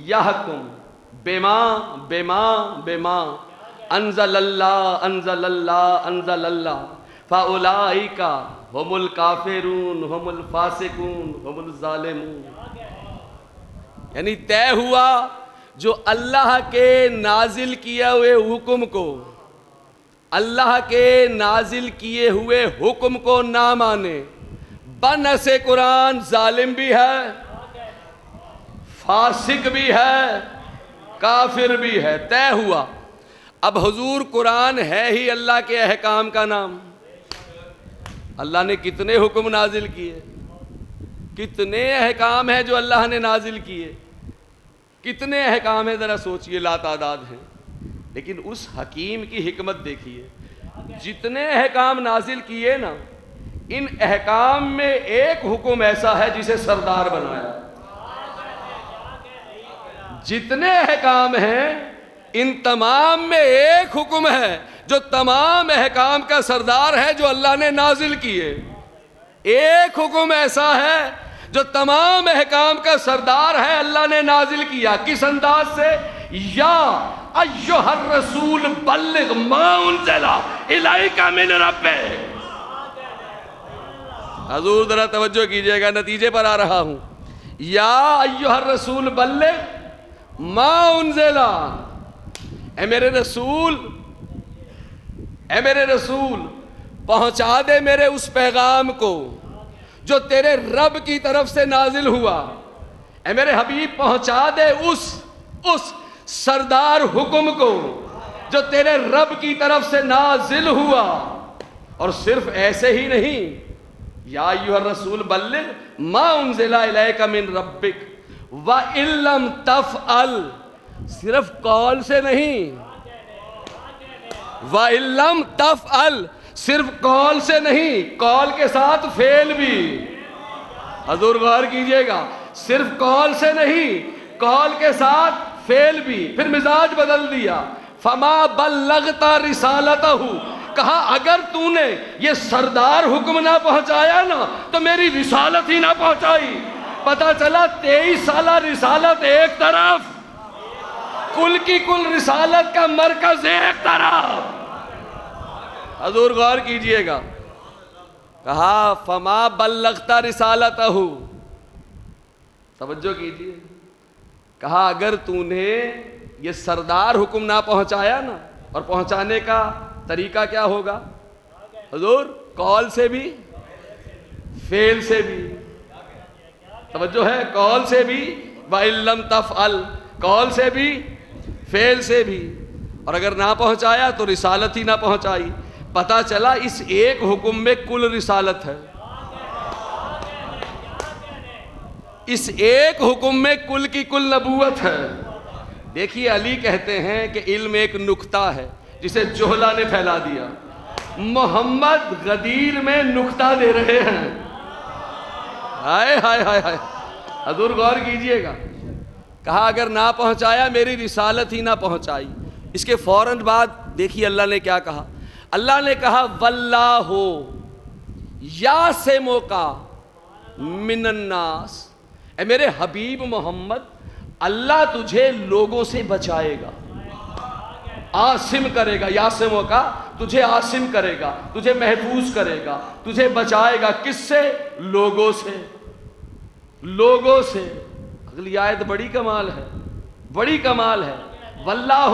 يَحْكُمْ بِمَا انزل اللہ انزل اللہ انزل اللہ فَأُولَئِكَ هُمُ الْكَافِرُونَ هُمُ الْفَاسِقُونَ هُمُ الظَّالِمُونَ۔ یعنی طے ہوا جو اللہ کے نازل کیے ہوئے حکم کو، اللہ کے نازل کیے ہوئے حکم کو نہ مانے، بنص قرآن ظالم بھی ہے، فاسق بھی ہے، کافر بھی ہے، طے ہوا۔ اب حضور قرآن ہے ہی اللہ کے احکام کا نام، اللہ نے کتنے حکم نازل کیے، کتنے احکام ہیں جو اللہ نے نازل کیے، کتنے احکام ہیں ذرا سوچئے، لا تعداد ہیں. لیکن اس حکیم کی حکمت دیکھیے، جتنے احکام نازل کیے نا، ان احکام میں ایک حکم ایسا ہے جسے سردار بنایا. جتنے احکام ہیں ان تمام میں ایک حکم ہے جو تمام احکام کا سردار ہے، جو اللہ نے نازل کیے. ایک حکم ایسا ہے جو تمام احکام کا سردار ہے، اللہ نے نازل کیا. کس انداز سے؟ یا ایھا الرسول بلغ ما انزل الیک من ربک. حضور ذرا توجہ کیجئے گا، نتیجے پر آ رہا ہوں. یا ایھا الرسول بلغ ما انزل، اے میرے رسول، اے میرے رسول پہنچا دے میرے اس پیغام کو جو تیرے رب کی طرف سے نازل ہوا. اے میرے حبیب پہنچا دے اس سردار حکم کو جو تیرے رب کی طرف سے نازل ہوا. اور صرف ایسے ہی نہیں، یا ایھا الرسول بلغ ما انزل الیک من ربک وَإِن لَّمْ تَفْعَلْ، صرف قول سے نہیں، وَإِن لَّمْ تَفْعَلْ صرف قول سے نہیں، قول کے ساتھ فعل بھی. حضور غور کیجئے گا، صرف قول سے نہیں، قول کے ساتھ فعل بھی. پھر مزاج بدل دیا، فَمَا بَلَّغْتَ رِسَالَتَهُ، کہا اگر تو نے یہ سردار حکم نہ پہنچایا نا تو میری رسالت ہی نہ پہنچائی. پتہ چلا 23 سالہ رسالت ایک طرف، کل کی کل رسالت کا مرکز ایک طرف. حضور غور کیجئے گا، کہا فما بلغت رسالتہ، توجہ کیجئے، کہا اگر تو نے یہ سردار حکم نہ پہنچایا نا، اور پہنچانے کا طریقہ کیا ہوگا حضور؟ قول سے بھی فعل سے بھی. توجہ ہے، قول سے بھی، وَإِن لَّمْ تَفْعَلْ قول سے بھی فعل سے بھی. اور اگر نہ پہنچایا تو رسالت ہی نہ پہنچائی. پتہ چلا اس ایک حکم میں کل رسالت ہے، اس ایک حکم میں کل کی کل نبوت ہے. دیکھیے علی کہتے ہیں کہ علم ایک نکتہ ہے جسے جہلا نے پھیلا دیا. محمد غدیر میں نکتہ دے رہے ہیں. ہائے ہائے ہائے ہائے، حضور غور کیجئے گا، کہا اگر نہ پہنچایا میری رسالت ہی نہ پہنچائی. اس کے فوراً بعد دیکھیے اللہ نے کیا کہا. اللہ نے کہا واللہ یعصمک من الناس، اے میرے حبیب محمد اللہ تجھے لوگوں سے بچائے گا، عاصم کرے گا. یعصمک تجھے عاصم کرے گا، تجھے محفوظ کرے گا، تجھے بچائے گا. کس سے؟ لوگوں سے. لوگوں سے. اگلی آیت بڑی کمال ہے، بڑی کمال ہے. واللہ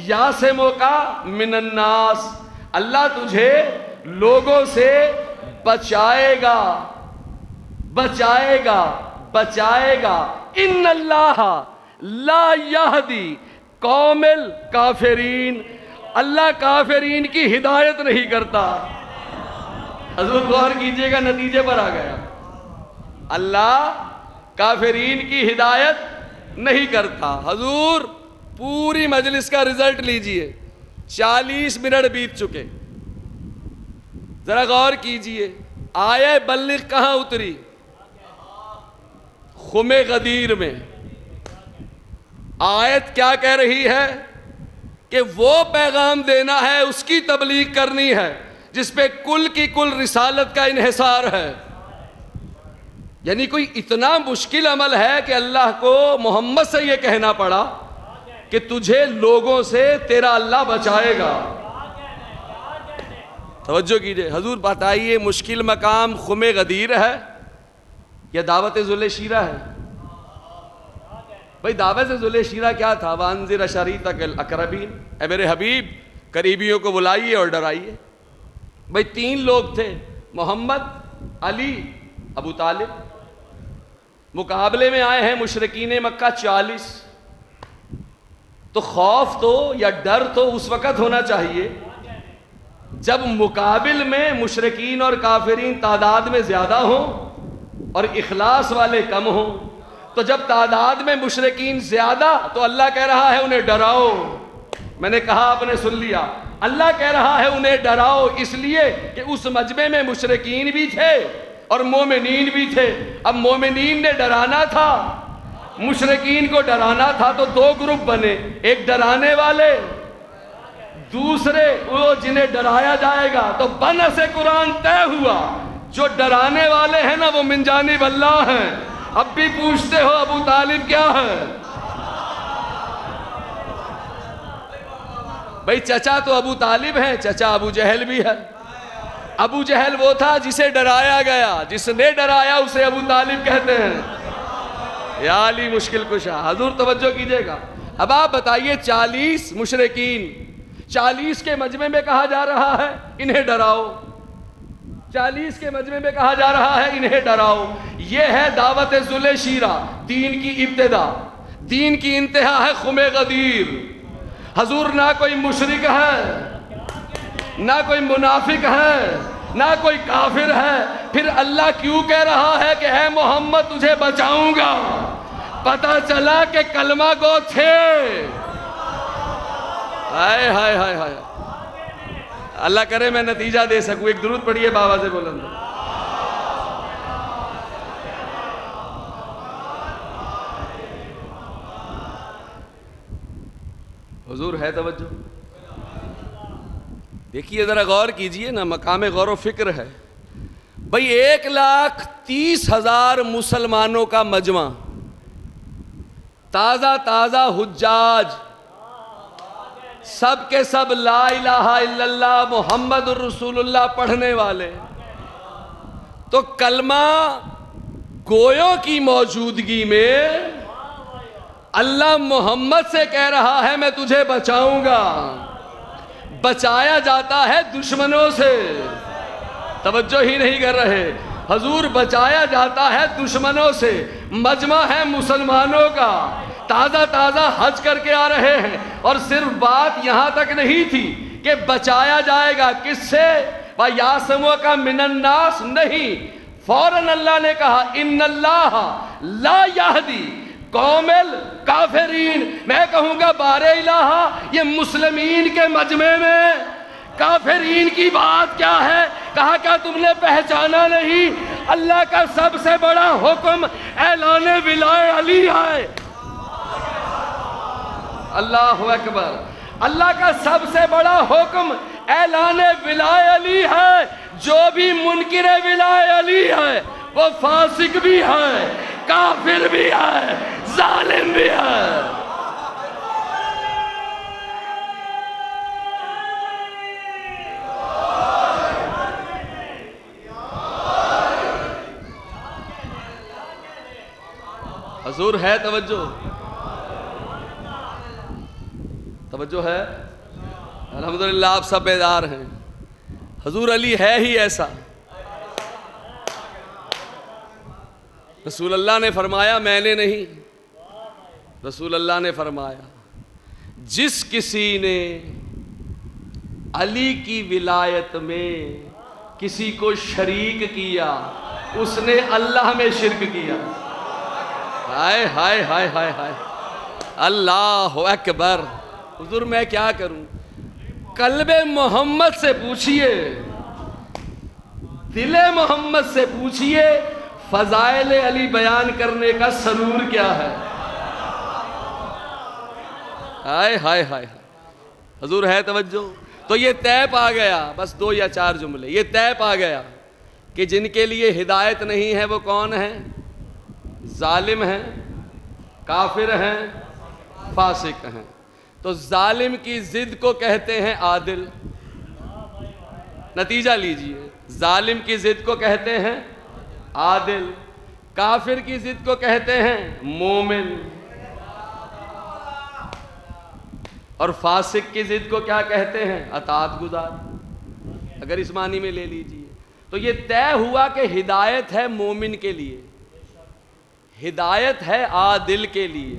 یعصمک من الناس، اللہ تجھے لوگوں سے بچائے گا، بچائے گا، بچائے گا. ان اللہ لا یہدی قوم الکافرین، اللہ کافرین کی ہدایت نہیں کرتا. حضور غور کیجئے گا، نتیجے پر آ گیا. اللہ کافرین کی ہدایت نہیں کرتا. حضور پوری مجلس کا رزلٹ لیجئے، 40 منٹ بیت چکے. ذرا غور کیجئے، آیہ بلغ کہاں اتری؟ خم غدیر میں. آیت کیا کہہ رہی ہے؟ کہ وہ پیغام دینا ہے، اس کی تبلیغ کرنی ہے جس پہ کل کی کل رسالت کا انحصار ہے. یعنی کوئی اتنا مشکل عمل ہے کہ اللہ کو محمد سے یہ کہنا پڑا کہ تجھے لوگوں سے تیرا اللہ بچائے گا. توجہ کیجئے. حضور بتائیے مشکل مقام خم غدیر ہے یا دعوت ذل شیرہ ہے؟ بھئی دعوت ذل شیرہ کیا تھا؟ وانذر عشیرتک الاقربین، اے میرے حبیب قریبیوں کو بلائیے اور ڈرائیے. بھئی 3 لوگ تھے، محمد، علی، ابو طالب. مقابلے میں آئے ہیں مشرکین مکہ 40. تو خوف تو یا ڈر تو اس وقت ہونا چاہیے جب مقابل میں مشرکین اور کافرین تعداد میں زیادہ ہوں اور اخلاص والے کم ہوں، تو جب تعداد میں مشرکین زیادہ تو اللہ کہہ رہا ہے انہیں ڈراؤ. میں نے کہا آپ نے سن لیا، اللہ کہہ رہا ہے انہیں ڈراؤ اس لیے کہ اس مجمع میں مشرکین بھی تھے اور مومنین بھی تھے. اب مومنین نے ڈرانا تھا، مشرکین کو ڈرانا تھا، تو دو گروپ بنے، ایک ڈرانے والے، دوسرے وہ جنہیں ڈرایا جائے گا. تو بنص قرآن طے ہوا، جو ڈرانے والے ہیں نا وہ من جانب اللہ ہیں. اب بھی پوچھتے ہو ابو طالب کیا ہے؟ بھئی چچا تو ابو طالب ہیں، چچا ابو جہل بھی ہے. ابو جہل وہ تھا جسے ڈرایا گیا، جس نے ڈرایا اسے ابو طالب کہتے ہیں. یا علی مشکل کشا. حضور توجہ کیجئے گا. اب آپ بتائیے 40 مشرکین، 40 کے مجمع میں کہا جا رہا ہے انہیں ڈراؤ، 40 کے مجمع میں کہا جا رہا ہے انہیں ڈراؤ. یہ ہے دعوت ذل شیرہ، دین کی ابتدا، دین کی انتہا ہے خم غدیر. حضور نہ کوئی مشرک ہے، نہ کوئی منافق ہے، نہ کوئی کافر ہے. پھر اللہ کیوں کہہ رہا ہے کہ اے محمد تجھے بچاؤں گا؟ پتہ چلا کہ کلمہ گو تھے. ہائے ہائے ہائے ہائے. اللہ کرے میں نتیجہ دے سکوں. ایک درود پڑھیے بابا سے بلند. حضور ہے توجہ. دیکھیے ذرا غور کیجئے نا، مقام غور و فکر ہے. بھئی 1,30,000 مسلمانوں کا مجمع، تازہ تازہ حجاج، سب کے سب لا الہ الا اللہ محمد الرسول اللہ پڑھنے والے. تو کلمہ گویوں کی موجودگی میں اللہ محمد سے کہہ رہا ہے میں تجھے بچاؤں گا. بچایا جاتا ہے دشمنوں سے. توجہ ہی نہیں کر رہے. حضور بچایا جاتا ہے دشمنوں سے. مجمع ہے مسلمانوں کا، تازہ تازہ حج کر کے آ رہے ہیں. اور صرف بات یہاں تک نہیں تھی کہ بچایا جائے گا کس سے، وَيَعْصِمُكَ مِنَ النَّاسِ، نہیں، فوراً اللہ نے کہا ان اللہ لا یہدی قوم الکافرین. میں کہوں گا بار الہ، یہ مسلمین کے مجمع میں کافرین کی بات کیا ہے؟ کہا کیا تم نے پہچانا نہیں؟ اللہ کا سب سے بڑا حکم اعلان ولایت علی ہے. اللہ اکبر. اللہ کا سب سے بڑا حکم اعلان ولایت علی ہے. جو بھی منکر ولایت علی ہے وہ فاسق بھی ہے، کافر بھی ہے، ظالم بھی ہے. حضور ہے توجہ، توجہ ہے. الحمدللہ آپ سب بیدار ہیں. حضور علی ہے ہی ایسا. رسول اللہ نے فرمایا، میں نے نہیں، رسول اللہ نے فرمایا جس کسی نے علی کی ولایت میں کسی کو شریک کیا اس نے اللہ میں شرک کیا. ہائے ہائے ہائے ہائے ہائے. اللہ اکبر. حضور میں کیا کروں؟ قلب محمد سے پوچھئے، دل محمد سے پوچھئے فضائل علی بیان کرنے کا سرور کیا ہے. ہائے ہائے ہائے. حضور ہے توجہ. تو یہ طے پا گیا، بس 2 یا 4 جملے، یہ طے پا گیا کہ جن کے لیے ہدایت نہیں ہے وہ کون ہیں؟ ظالم ہیں، کافر ہیں، فاسق ہیں. تو ظالم کی ضد کو کہتے ہیں عادل. نتیجہ لیجئے، ظالم کی ضد کو کہتے ہیں عادل، کافر کی ضد کو کہتے ہیں مومن، اور فاسق کی ضد کو کیا کہتے ہیں؟ اطاعت گزار. اگر اس معنی میں لے لیجئے تو یہ طے ہوا کہ ہدایت ہے مومن کے لیے، ہدایت ہے عادل کے لیے.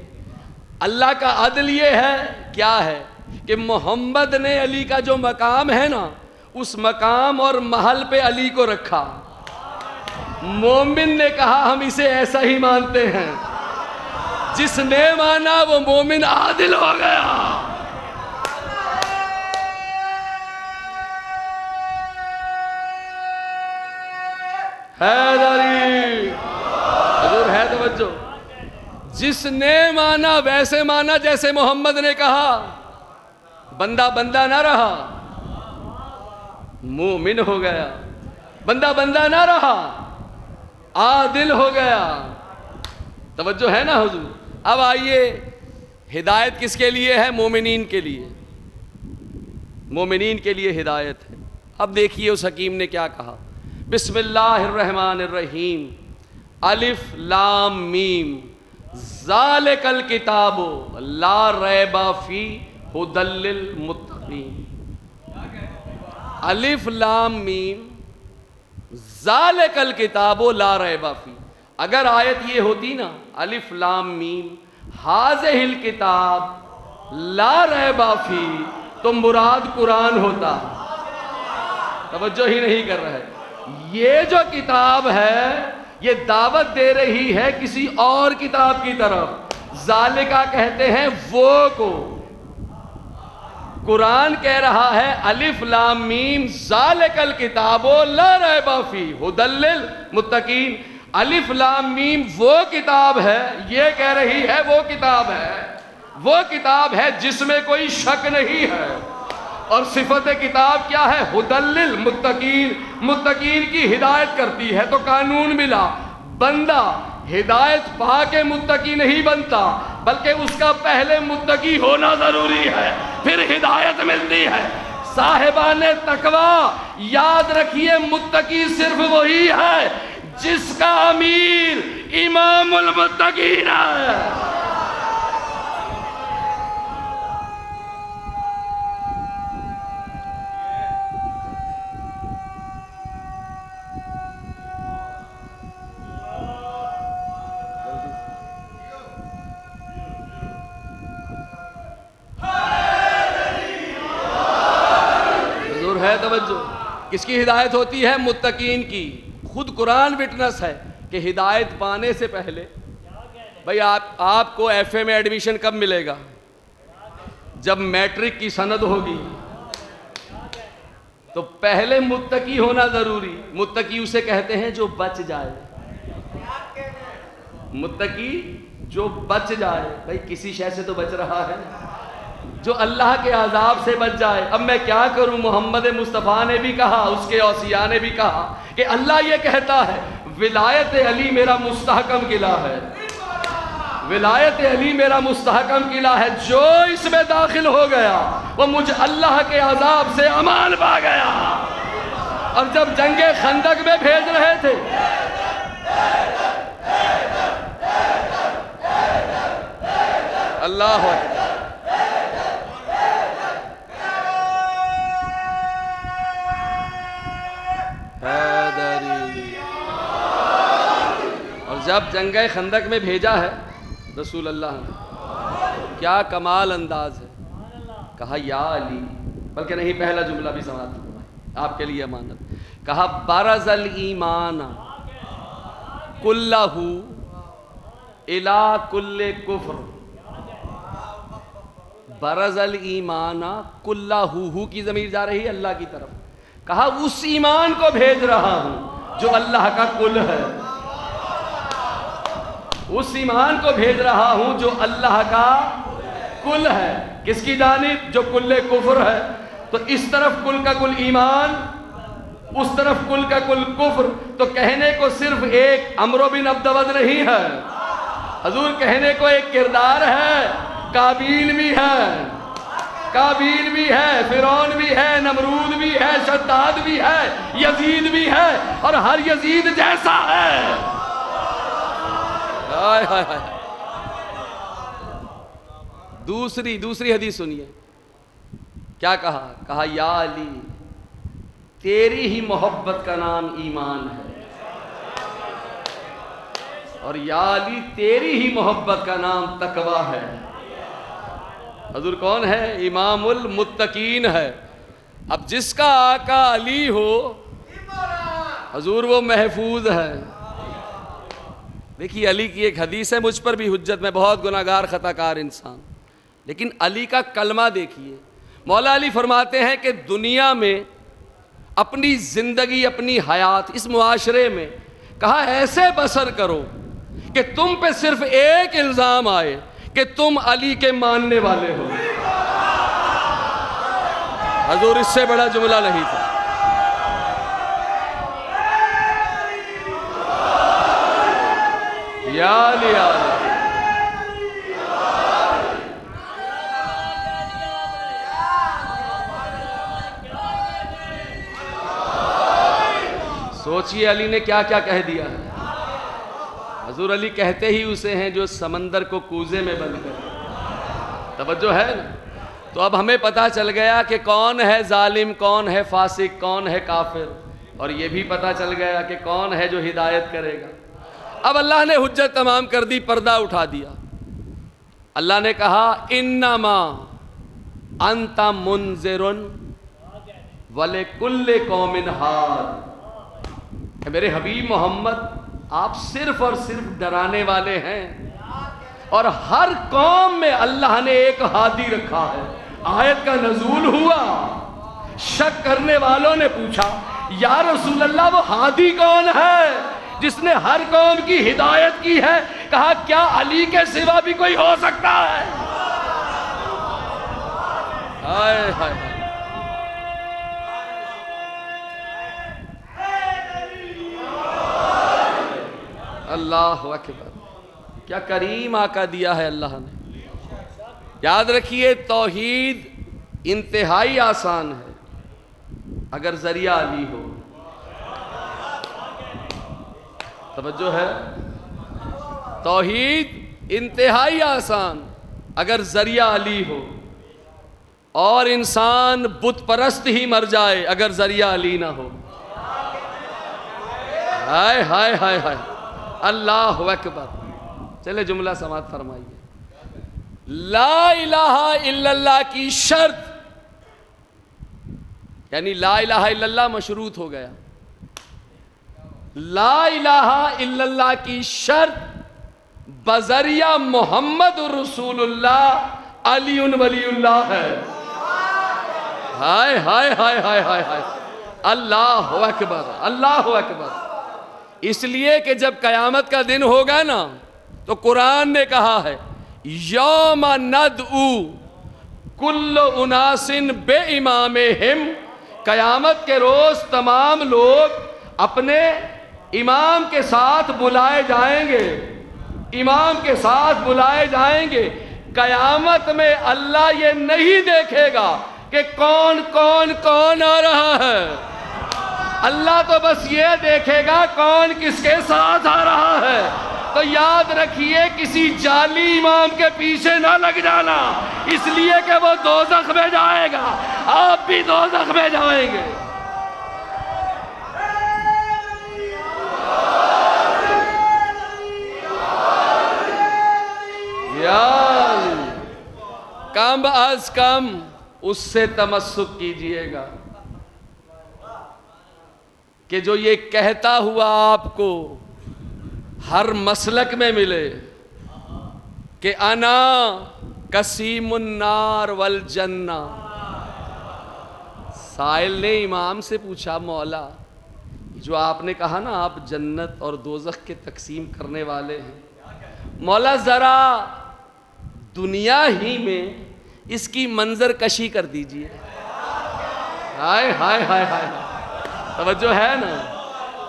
اللہ کا عدل یہ ہے، کیا ہے کہ محمد نے علی کا جو مقام ہے نا، اس مقام اور محل پہ علی کو رکھا. مومن نے کہا ہم اسے ایسا ہی مانتے ہیں. جس نے مانا وہ مومن عادل ہو گیا. حیدری حضور ہے توجہ. جس نے مانا ویسے مانا جیسے محمد نے کہا, بندہ بندہ نہ رہا, مومن ہو گیا. بندہ بندہ نہ رہا, عادل ہو گیا. توجہ ہے نا حضور. اب آئیے, ہدایت کس کے لیے ہے؟ مومنین کے لیے. مومنین کے لیے ہدایت ہے. اب دیکھیے اس حکیم نے کیا کہا. بسم اللہ الرحمن الرحیم. الف لام میم ذالک الکتاب لا ریب فیہ ھدی للمتقین. الف لام میم ذالک الکتاب لا ریب فیہ. اگر آیت یہ ہوتی نا الف لام میم ھذہ الکتاب لا ریب فیہ, تو مراد قرآن ہوتا. توجہ ہی نہیں کر رہے. یہ جو کتاب ہے یہ دعوت دے رہی ہے کسی اور کتاب کی طرف. ذالکہ کہتے ہیں وہ کو. قرآن کہہ رہا ہے الف لام میم ذالک الکتاب لا ریب فیہ ھدی للمتقین. الف لام میم وہ کتاب ہے, یہ کہہ رہی ہے وہ کتاب ہے. وہ کتاب ہے جس میں کوئی شک نہیں ہے. اور صفت کتاب کیا ہے؟ ھدی للمتقین. متقین کی ہدایت کرتی ہے. تو قانون ملا, بندہ ہدایت پا کے متقی نہیں بنتا, بلکہ اس کا پہلے متقی ہونا ضروری ہے, پھر ہدایت ملتی ہے. صاحبان تقوی یاد رکھیے, متقی صرف وہی ہے جس کا امیر امام المتقین ہے. ہے توجہ. کس کی ہدایت ہوتی ہے؟ متقین کی. خود قرآن وٹنس ہے کہ ہدایت پانے سے پہلے بھائی آپ کو ایف اے میں ایڈمیشن کب ملے گا؟ جب میٹرک کی سند ہوگی. تو پہلے متقی ہونا ضروری. متقی اسے کہتے ہیں جو بچ جائے. متقی جو بچ جائے. بھائی کسی شے سے تو بچ رہا ہے, جو اللہ کے عذاب سے بچ جائے. اب میں کیا کروں؟ محمد مصطفیٰ نے بھی کہا, اس کے اوصیاء نے بھی کہا کہ اللہ یہ کہتا ہے ولایت علی میرا مستحکم قلعہ ہے. ولایت علی میرا مستحکم قلعہ ہے. جو اس میں داخل ہو گیا وہ مجھ اللہ کے عذاب سے امان پا گیا. اور جب جنگ خندق میں بھیج رہے تھے, اللہ اکبر, اور جب جنگ خندق میں بھیجا ہے رسول اللہ نے, کیا کمال انداز ہے. کہا یا علی, بلکہ نہیں پہلا جملہ بھی سماعت آپ کے لیے امانت. کہا برز الایمان کلہ الی کل کفر. برز الایمان کلہ کی ضمیر جا رہی ہے اللہ کی طرف. کہا اس ایمان کو بھیج رہا ہوں جو اللہ کا کل ہے. اس ایمان کو بھیج رہا ہوں جو اللہ کا کل ہے. کس کی جانب؟ جو کل کفر ہے. تو اس طرف کل کا کل ایمان, اس طرف کل کا کل کفر. تو کہنے کو صرف ایک عمرو بن عبد نہیں ہے حضور, کہنے کو ایک کردار ہے. قابیل بھی ہے, قابیل بھی ہے, فرعون بھی ہے, نمرود بھی ہے, شداد بھی ہے, یزید بھی ہے, اور ہر یزید جیسا ہے. دوسری حدیث سنیے کیا کہا. کہا یا علی تیری ہی محبت کا نام ایمان ہے, اور یا علی تیری ہی محبت کا نام تقویٰ ہے. حضور کون ہے؟ امام المتقین ہے. اب جس کا آقا علی ہو حضور وہ محفوظ ہے. دیکھیے علی کی ایک حدیث ہے، مجھ پر بھی حجت، میں بہت گناہ گار خطا کار انسان، لیکن علی کا کلمہ دیکھیے. مولا علی فرماتے ہیں کہ دنیا میں اپنی زندگی، اپنی حیات اس معاشرے میں کہا ایسے بسر کرو کہ تم پہ صرف ایک الزام آئے کہ تم علی کے ماننے والے ہو. حضور اس سے بڑا جملہ نہیں تھا. یا علی یا علی. سوچئے علی نے کیا کیا کہہ دیا. حضور علی کہتے ہی اسے ہیں جو سمندر کو کوزے میں بند کر. توجہ ہے نا. تو اب ہمیں پتہ چل گیا کہ کون ہے ظالم، کون ہے فاسق، کون ہے کافر، اور یہ بھی پتہ چل گیا کہ کون ہے جو ہدایت کرے گا. اب اللہ نے حجت تمام کر دی، پردہ اٹھا دیا. اللہ نے کہا انما انت منذر ولکل قوم ہاد. میرے حبیب محمد آپ صرف اور صرف ڈرانے والے ہیں، اور ہر قوم میں اللہ نے ایک ہادی رکھا ہے. آیت کا نزول ہوا، شک کرنے والوں نے پوچھا یا رسول اللہ وہ ہادی کون ہے جس نے ہر قوم کی ہدایت کی ہے؟ کہا کیا علی کے سوا بھی کوئی ہو سکتا ہے؟ ہائے ہائے. اللہ اکبر. کیا کریم آقا دیا ہے اللہ نے. یاد رکھیے توحید انتہائی آسان ہے اگر ذریعہ علی ہو. توجہ ہے. توحید انتہائی آسان اگر ذریعہ علی ہو، اور انسان بت پرست ہی مر جائے اگر ذریعہ علی نہ ہو. ہائے ہائے ہائے ہائے. اللہ اکبر. چلے جملہ سماعت فرمائیے. لا الہ الا اللہ کی شرط، یعنی لا الہ الا اللہ مشروط ہو گیا. لا الہ الا اللہ کی شرط بذریعہ محمد رسول اللہ علی ولی اللہ ہے. ہائے ہائے ہائے ہائے ہائے ہائے. اللہ اکبر اللہ اکبر. اس لیے کہ جب قیامت کا دن ہوگا نا تو قرآن نے کہا ہے یوم ندعو کل اناس بے امامہم. قیامت کے روز تمام لوگ اپنے امام کے ساتھ بلائے جائیں گے. امام کے ساتھ بلائے جائیں گے. قیامت میں اللہ یہ نہیں دیکھے گا کہ کون کون کون آ رہا ہے. اللہ تو بس یہ دیکھے گا کون کس کے ساتھ آ رہا ہے. تو یاد رکھیے کسی جعلی امام کے پیچھے نہ لگ جانا، اس لیے کہ وہ دوزخ میں جائے گا، آپ بھی دوزخ میں جائیں گے. یا کم از کم اس سے تمسک کیجئے گا کہ جو یہ کہتا ہوا آپ کو ہر مسلک میں ملے کہ انا قسیم النار والجنہ. سائل نے امام سے پوچھا مولا جو آپ نے کہا نا آپ جنت اور دوزخ کے تقسیم کرنے والے ہیں، مولا ذرا دنیا ہی میں اس کی منظر کشی کر دیجئے. ہائے ہائے ہائے ہائے. توجہ ہے نا.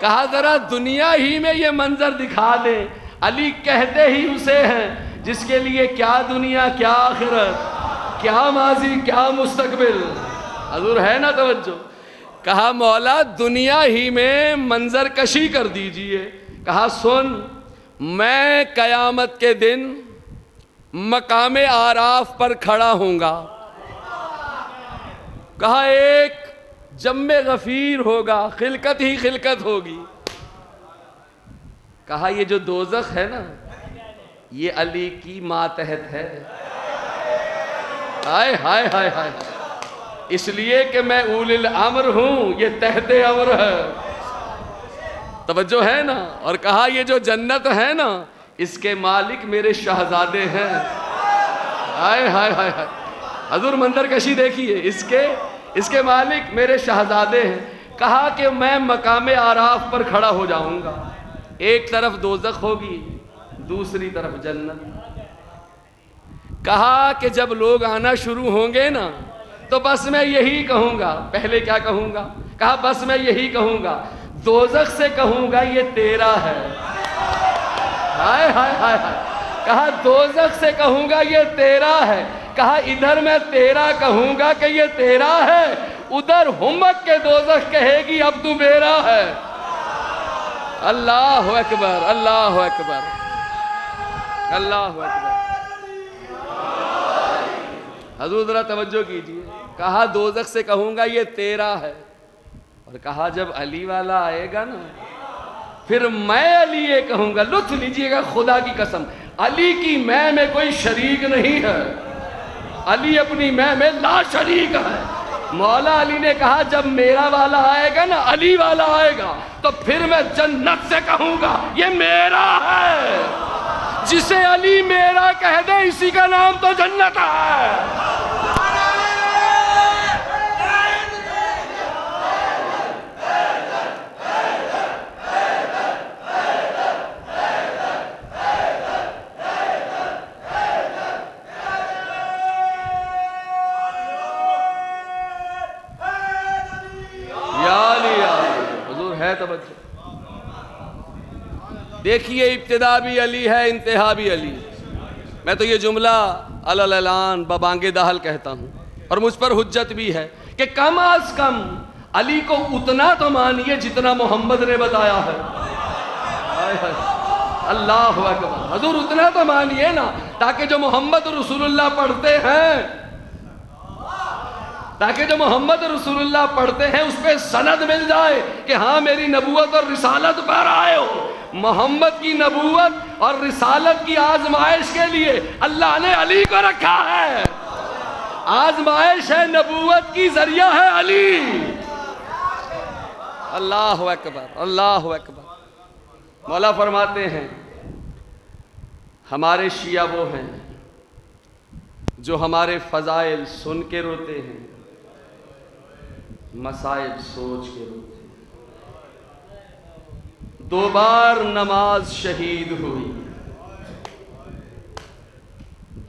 کہا ذرا دنیا ہی میں یہ منظر دکھا دے. علی کہتے ہی اسے ہیں جس کے لیے کیا دنیا کیا آخرت، کیا ماضی کیا مستقبل. حضور ہے نا توجہ. کہا مولا دنیا ہی میں منظر کشی کر دیجئے. کہا سن میں قیامت کے دن مقام آراف پر کھڑا ہوں گا. کہا ایک جم غفیر ہوگا، خلقت ہی خلقت ہوگی. کہا یہ جو دوزخ ہے نا یہ علی کی ماتحت ہے. ہائے ہائے ہائے ہائے. اس لیے کہ میں اولی الامر ہوں، یہ تحت امر ہے. توجہ ہے نا. اور کہا یہ جو جنت ہے نا اس کے مالک میرے شہزادے ہیں. ہائے ہائے ہائے ہائے, حضور منظر کشی دیکھیے, اس کے مالک میرے شہزادے ہیں. کہا کہ میں مقام آراف پر کھڑا ہو جاؤں گا, ایک طرف دوزخ ہوگی دوسری طرف جنت. کہا کہ جب لوگ آنا شروع ہوں گے نا تو بس میں یہی کہوں گا. پہلے کیا کہوں گا؟ کہا بس میں یہی کہوں گا, دوزخ سے کہوں گا یہ تیرا ہے. ہائے ہائے ہائے ہائے. کہا دوزخ سے کہوں گا یہ تیرا ہے. کہا ادھر میں تیرا کہوں گا کہ یہ تیرا ہے, ادھر ہمک کے دوزخ کہے گی اب تو میرا ہے. اللہ اکبر, اللہ اکبر, اللہ اکبر. حضور ذرا توجہ کیجیے. کہا دوزخ سے کہوں گا یہ تیرا ہے, اور کہا جب علی والا آئے گا نا پھر میں علی یہ کہوں گا. لطف لیجئے گا, خدا کی قسم علی کی میں کوئی شریک نہیں ہے, علی اپنی میں لا شریک ہے. مولا علی نے کہا جب میرا والا آئے گا نا, علی والا آئے گا, تو پھر میں جنت سے کہوں گا یہ میرا ہے. جسے علی میرا کہہ دے اسی کا نام تو جنت ہے. دیکھیے ابتدا بھی علی ہے انتہا بھی علی. میں تو یہ جملہ علی اعلان ببانگ دہل کہتا ہوں, اور مجھ پر حجت بھی ہے کہ کم از کم علی کو اتنا تو مانیے جتنا محمد نے بتایا ہے. اللہ اکبر. حضور اتنا تو مانیے نا, تاکہ جو محمد رسول اللہ پڑھتے ہیں, تاکہ جو محمد رسول اللہ پڑھتے ہیں اس پہ سند مل جائے کہ ہاں میری نبوت اور رسالت پر آئے ہو. محمد کی نبوت اور رسالت کی آزمائش کے لیے اللہ نے علی کو رکھا ہے. آزمائش ہے نبوت کی, ذریعہ ہے علی. اللہ اکبر, اللہ اکبر. مولا فرماتے ہیں ہمارے شیعہ وہ ہیں جو ہمارے فضائل سن کے روتے ہیں, مصائب سوچ کے روتے ہیں. 2 بار نماز شہید ہوئی,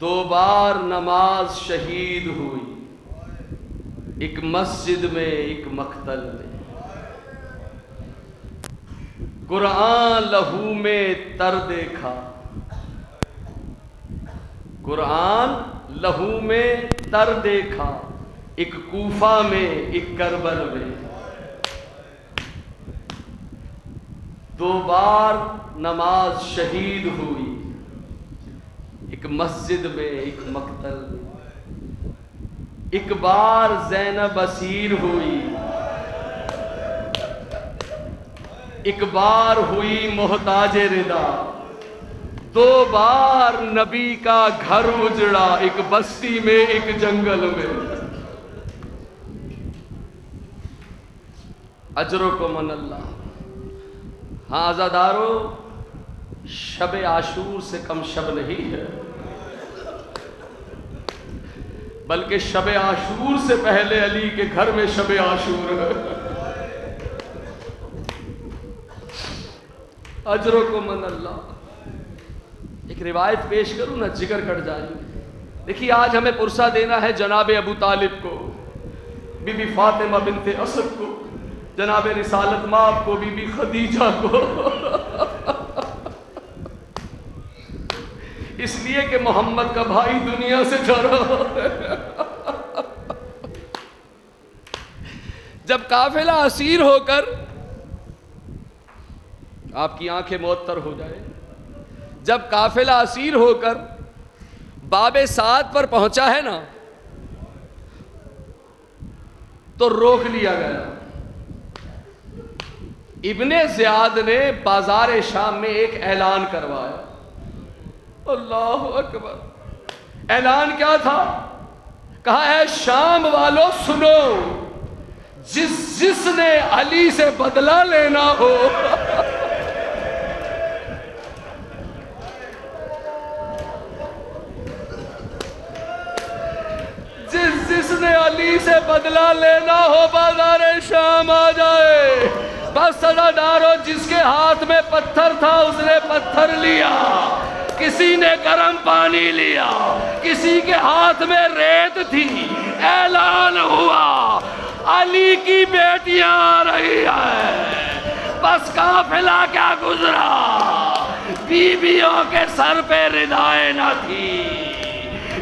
2 بار نماز شہید ہوئی, ایک مسجد میں ایک مقتل میں. قرآن لہو میں تر دیکھا, قرآن لہو میں تر دیکھا, ایک کوفہ میں ایک کربل میں. 2 بار نماز شہید ہوئی, ایک مسجد میں ایک مقتل میں. ایک بار زینب اسیر ہوئی, ایک بار ہوئی محتاج ردا. 2 بار نبی کا گھر اجڑا, ایک بستی میں ایک جنگل میں. اجرکم من اللہ. ہاں عزادارو, شب عاشور سے کم شب نہیں ہے, بلکہ شب عاشور سے پہلے علی کے گھر میں شب عاشور ہے. اجرکم من اللہ. ایک روایت پیش کروں نا, جگر کٹ جائے. دیکھیے آج ہمیں پرسہ دینا ہے جناب ابو طالب کو, بی بی فاطمہ بنت اسد کو, جناب رسالت ماپ کو, بی بی خدیجہ کو. اس لیے کہ محمد کا بھائی دنیا سے جا رہا ہے. جب قافلہ اسیر ہو کر, آپ کی آنکھیں معطر ہو جائے, جب قافلہ اسیر ہو کر باب سعد پر پہنچا ہے نا تو روک لیا گیا. ابن زیاد نے بازار شام میں ایک اعلان کروایا. اللہ اکبر. اعلان کیا تھا؟ کہا اے شام والو سنو, جس نے علی سے بدلہ لینا ہو جس نے علی سے بدلہ لینا ہو بازار شام آ جائے. بس سزادارو جس کے ہاتھ میں پتھر تھا اس نے پتھر لیا, کسی نے گرم پانی لیا, کسی کے ہاتھ میں ریت تھی. اعلان ہوا علی کی بیٹیاں آ رہی ہے. بس قافلہ کیا گزرا, بیویوں کے سر پہ ردائیں نہ تھی,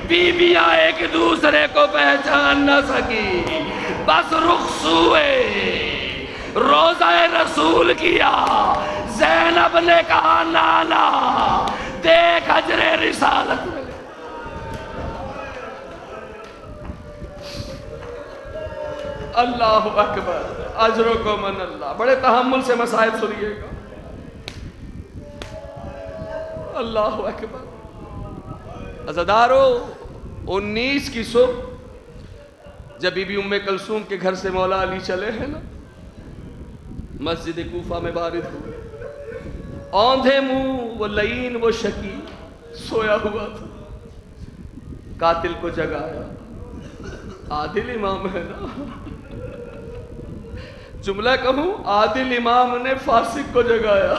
بیویاں ایک دوسرے کو پہچان نہ سکی. بس رخص ہوئے, روزہ رسول کیا. زینب نے کہا نانا دیکھ اجر رسالت میں. اللہ اکبر, اجرکم من اللہ. بڑے تحمل سے مسائل سنیے گا. اللہ اکبر. عزادارو 19 کی صبح جب بی بی ام کلثوم کے گھر سے مولا علی چلے ہیں نا, مسجد کوفہ میں وارد ہوئے. اوندھے منہ وہ لعین وہ شقی سویا ہوا تھا. قاتل کو جگایا. عادل امام ہے نا, جملہ کہوں, عادل امام نے فاسق کو جگایا.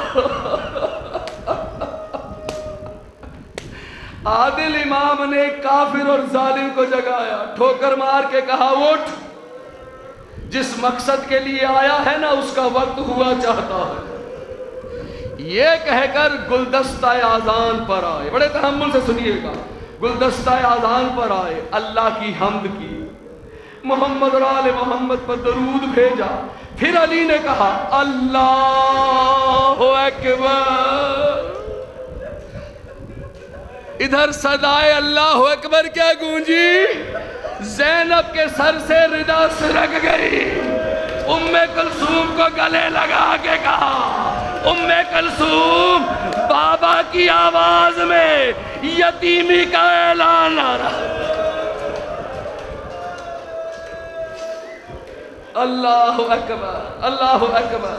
عادل امام نے کافر اور ظالم کو جگایا. ٹھوکر مار کے کہا اٹھ, جس مقصد کے لیے آیا ہے نا اس کا وقت ہوا چاہتا ہے. یہ کہہ کر گلدستہ اذان پر آئے. بڑے تحمل سے سنیے گا. گلدستہ اذان پر آئے, اللہ کی حمد کی, محمد اور آل محمد پر درود بھیجا. پھر علی نے کہا اللہ اکبر. ادھر صدائے اللہ اکبر کیا گونجی, زینب کے سر سے ردا سرک گئی. ام کلثوم کو گلے لگا کے کہا ام کلثوم بابا کی آواز میں یتیمی کا اعلان آ رہا. اللہ اکبر, اللہ اکبر.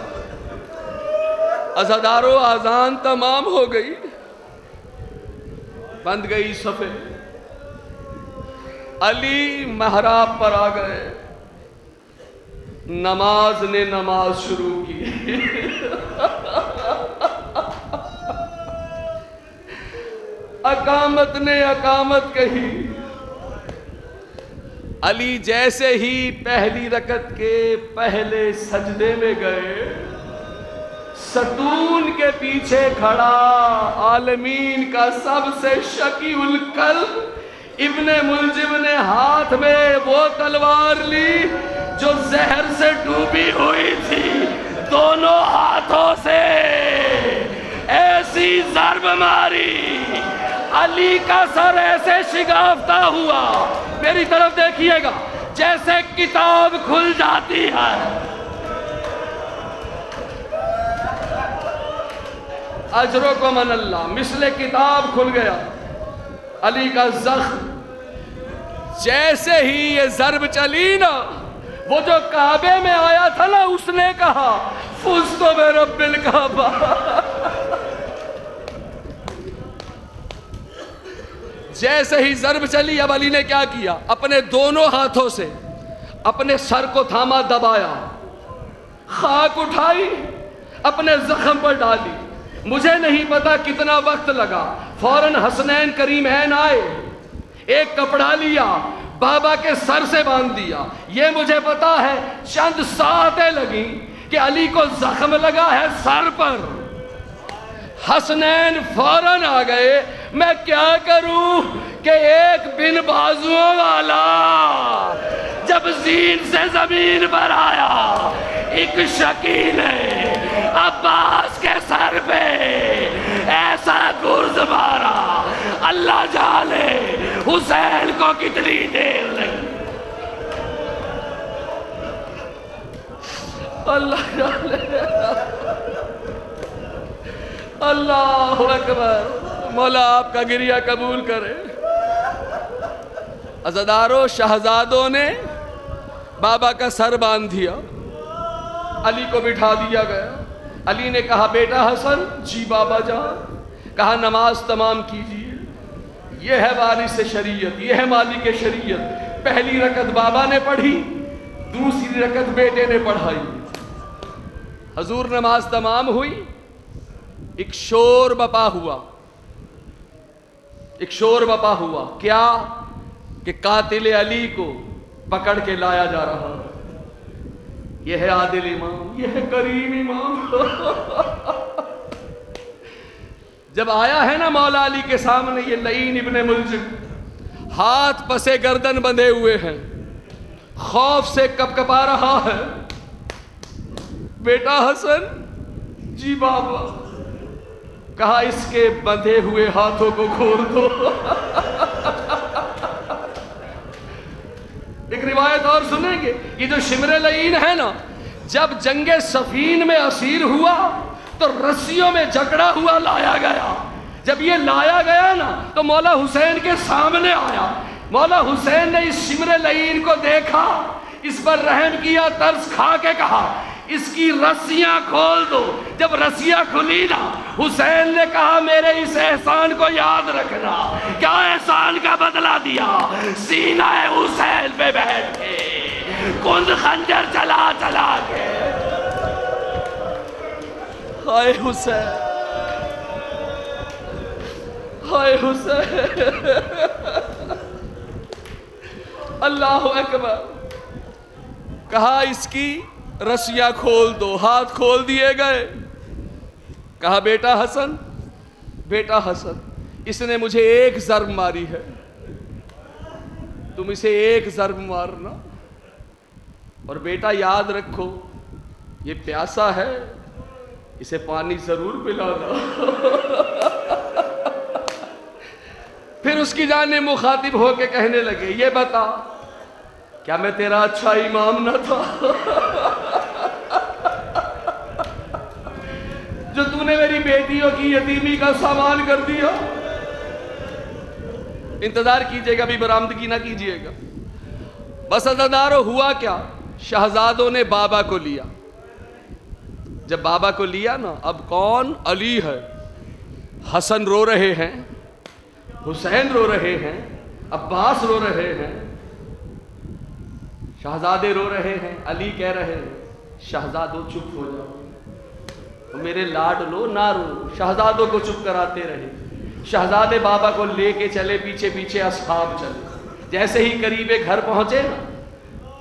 عزادارو اذان تمام ہو گئی, بند گئی صفے. علی محراب پر آ گئے. نماز نے نماز شروع کی. اقامت نے اقامت کہی. علی جیسے ہی پہلی رکعت کے پہلے سجدے میں گئے, ستون کے پیچھے کھڑا عالمین کا سب سے شقی القلب ابن ملجم نے ہاتھ میں وہ تلوار لی جو زہر سے ڈوبی ہوئی تھی. دونوں ہاتھوں سے ایسی ضرب ماری, علی کا سر ایسے شگافتہ ہوا. میری طرف دیکھیے گا, جیسے کتاب کھل جاتی ہے. اجرکم من اللہ, مثل کتاب کھل گیا. علی کا زخم جیسے ہی یہ ضرب چلی نا, وہ جو کعبے میں آیا تھا نا اس نے کہا فزت برب الکعبہ. جیسے ہی ضرب چلی, اب علی نے کیا کیا, اپنے دونوں ہاتھوں سے اپنے سر کو تھاما, دبایا, خاک اٹھائی, اپنے زخم پر ڈالی. مجھے نہیں پتا کتنا وقت لگا. فوراً حسنین کریمین آئے, ایک کپڑا لیا, بابا کے سر سے باندھ دیا. یہ مجھے پتا ہے چند ساعتیں لگیں کہ علی کو زخم لگا ہے سر پر. حسنین فوراً آ گئے. میں کیا کروں کہ ایک بن بازوؤں والا جب زین سے زمین پر آیا, ایک شقی نے عباس کے سر پہ ایسا گرز مارا, اللہ جانے حسین کو کتنی دیر لگی. اللہ جانے. اللہ اکبر. مولا آپ کا گریہ قبول کرے. عزادارو, شہزادوں نے بابا کا سر باندھ دیا، علی کو بٹھا دیا گیا۔ علی نے کہا بیٹا حسن، جی بابا جان۔ کہا نماز تمام کیجیے، یہ ہے وارث شریعت، یہ ہے مالک شریعت۔ پہلی رکعت بابا نے پڑھی، دوسری رکعت بیٹے نے پڑھائی۔ حضور نماز تمام ہوئی، ایک شور بپا ہوا، ایک شور بپا ہوا، کیا؟ کہ قاتل علی کو پکڑ کے لایا جا رہا ہے۔ یہ ہے عادل امام، یہ ہے کریم امام۔ جب آیا ہے نا مولا علی کے سامنے یہ لعین ابن ملجم، ہاتھ پسے گردن بندھے ہوئے ہیں، خوف سے کپ کپا رہا ہے۔ بیٹا حسن، جی بابا۔ کہا اس کے بندھے ہوئے ہاتھوں کو کھول دو۔ ایک روایت اور سنیں گے، یہ جو شمر لعین ہے نا، جب جنگ صفین میں اسیر ہوا تو رسیوں میں جکڑا ہوا لایا گیا۔ جب یہ لایا گیا نا تو مولا حسین کے سامنے آیا۔ مولا حسین نے اس شمر لعین کو دیکھا، اس پر رحم کیا، ترس کھا کے کہا اس کی رسیاں کھول دو۔ جب رسیاں کھلی نا، حسین نے کہا میرے اس احسان کو یاد رکھنا۔ کیا احسان کا بدلہ دیا؟ سینہ حسین پہ بیٹھ کے کند خنجر چلا چلا کے۔ ہائے حسین، ہائے حسین، اللہ اکبر۔ کہا اس کی رسیاں کھول دو، ہاتھ کھول دیے گئے۔ کہا بیٹا حسن، بیٹا حسن، اس نے مجھے ایک ضرب ماری ہے، تم اسے ایک ضرب مارنا، اور بیٹا یاد رکھو یہ پیاسا ہے، اسے پانی ضرور پلانا۔ پھر اس کی جانب مخاطب ہو کے کہنے لگے یہ بتا کیا میں تیرا اچھا امام نہ تھا جو تو نے میری بیٹیوں کی یتیمی کا سامان کر دیا؟ انتظار کیجئے گا، بھی برآمدگی نہ کیجئے گا۔ بس عزادارو ہوا کیا، شہزادوں نے بابا کو لیا۔ جب بابا کو لیا نا، اب کون؟ علی ہے۔ حسن رو رہے ہیں، حسین رو رہے ہیں، عباس رو رہے ہیں، شہزادے رو رہے ہیں۔ علی کہہ رہے ہیں شہزادوں چپ ہو جاؤ، میرے لاڈ لو نہ رو۔ شہزادوں کو چپ کراتے رہے۔ شہزادے بابا کو لے کے چلے، پیچھے پیچھے اصحاب چلے۔ جیسے ہی قریب گھر پہنچے نا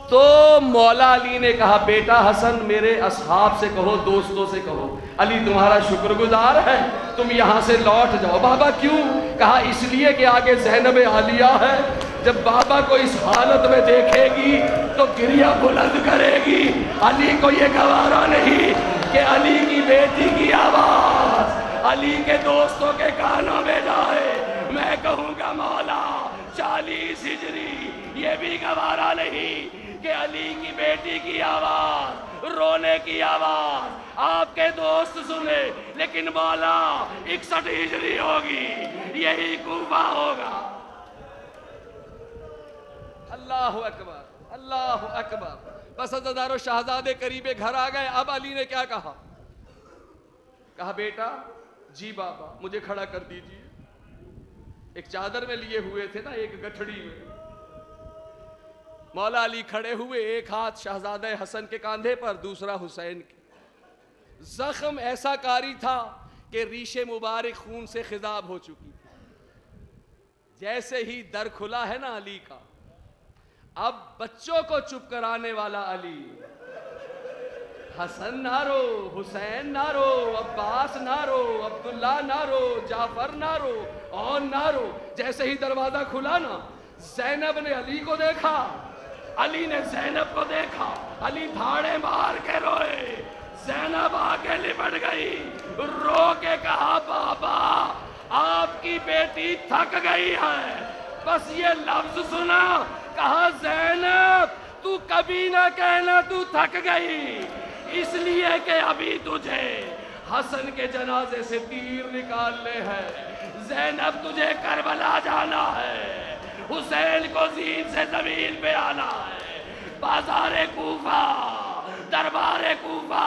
تو مولا علی نے کہا بیٹا حسن میرے اصحاب سے کہو، دوستوں سے کہو علی تمہارا شکر گزار ہے، تم یہاں سے لوٹ جاؤ۔ بابا کیوں؟ کہا اس لیے کہ آگے زینب عالیہ ہے، جب بابا کو اس حالت میں دیکھے گی تو گریہ بلند کرے گی۔ علی کو یہ گوارا نہیں کہ علی کی بیٹی کی آواز علی کے دوستوں کے کانوں میں جائے۔ میں کہوں گا مولا 40 ہجری، یہ بھی گوارا نہیں کہ علی کی بیٹی کی آواز، رونے کی آواز آپ کے دوست سنے، لیکن مولا 61 ہجری ہوگی، یہی کوفہ ہوگا۔ اللہ اکبر، اللہ اکبر۔ بس عزادارو شہزادے قریب گھر آ گئے۔ اب علی نے کیا کہا؟ کہا بیٹا، جی بابا مجھے کھڑا کر دیجئے۔ ایک چادر میں لیے ہوئے تھے نا، ایک گٹھڑی میں۔ مولا علی کھڑے ہوئے، ایک ہاتھ شہزادہ حسن کے کاندھے پر، دوسرا حسین کے۔ زخم ایسا کاری تھا کہ ریش مبارک خون سے خضاب ہو چکی تھی۔ جیسے ہی در کھلا ہے نا علی کا، اب بچوں کو چپ کرانے والا علی، حسن نہ رو، حسین نہ رو، عباس نہ رو، عبداللہ نہ رو، جعفر نہ رو، اور نہ رو۔ جیسے ہی دروازہ کھلا نا، زینب نے علی کو دیکھا، علی نے زینب کو دیکھا، علی دھاڑے مار کے روئے، زینب آگے لپٹ گئی، رو کے کہا بابا آپ کی بیٹی تھک گئی ہے۔ بس یہ لفظ سنا، کہا زینب تو کبھی نہ کہنا تو تھک گئی، اس لیے کہ ابھی تجھے حسن کے جنازے سے تیر نکالنے ہیں، زینب تجھے کربلا جانا ہے، حسین کو زین سے زمین پہ آنا ہے، بازار کوفہ، دربار کوفہ،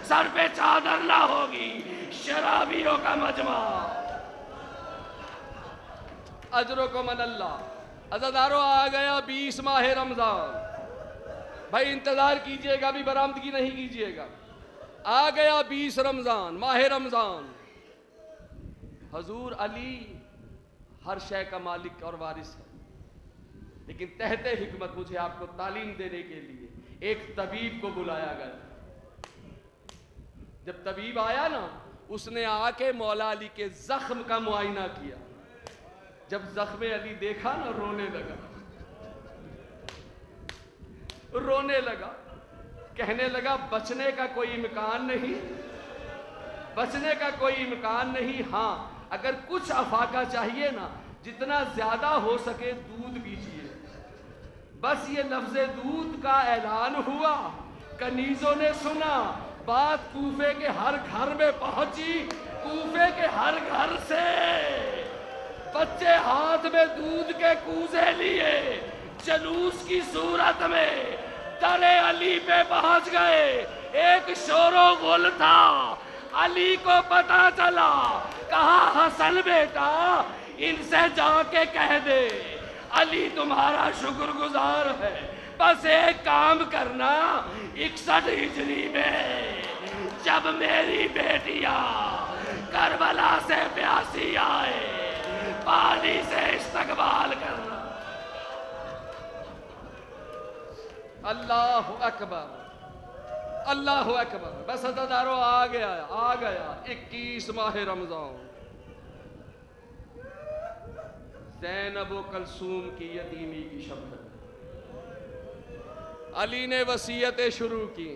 سر پہ چادر نہ ہوگی، شرابیوں کا مجمع۔ اجرکم اللہ۔ عزادارو آ گیا 20 ماہ رمضان، بھائی انتظار کیجئے گا، ابھی برآمدگی نہیں کیجئے گا۔ آ گیا 20 رمضان، ماہ رمضان۔ حضور علی ہر شے کا مالک اور وارث ہے، لیکن تحت حکمت مجھے آپ کو تعلیم دینے کے لیے ایک طبیب کو بلایا گیا۔ جب طبیب آیا نا، اس نے آ کے مولا علی کے زخم کا معائنہ کیا۔ جب زخم علی دیکھا نا، رونے لگا، رونے لگا، کہنے لگا بچنے کا کوئی امکان نہیں، بچنے کا کوئی امکان نہیں، ہاں اگر کچھ افاقہ چاہیے نا، جتنا زیادہ ہو سکے دودھ پیجیے۔ بس یہ لفظ دودھ کا اعلان ہوا، کنیزوں نے سنا، بات کوفے کے ہر گھر میں پہنچی، کوفے کے ہر گھر سے بچے ہاتھ میں دودھ کے کوزے لیے جلوس کی صورت میں در علی پہ پہنچ گئے۔ ایک شور و غل تھا، علی کو پتا چلا، کہا حسن بیٹا ان سے جا کے کہہ دے علی تمہارا شکر گزار ہے، بس ایک کام کرنا، 61 ہجری میں جب میری بیٹیاں کربلا سے پیاسی آئے، پانی سے استقبال کرنا۔ اللہ اکبر، اللہ اکبر۔ بس عزادارو آ گیا 21 ماہ رمضان۔ زینب و کلثوم کی یتیمی کی شب ہے، علی نے وصیتیں شروع کی۔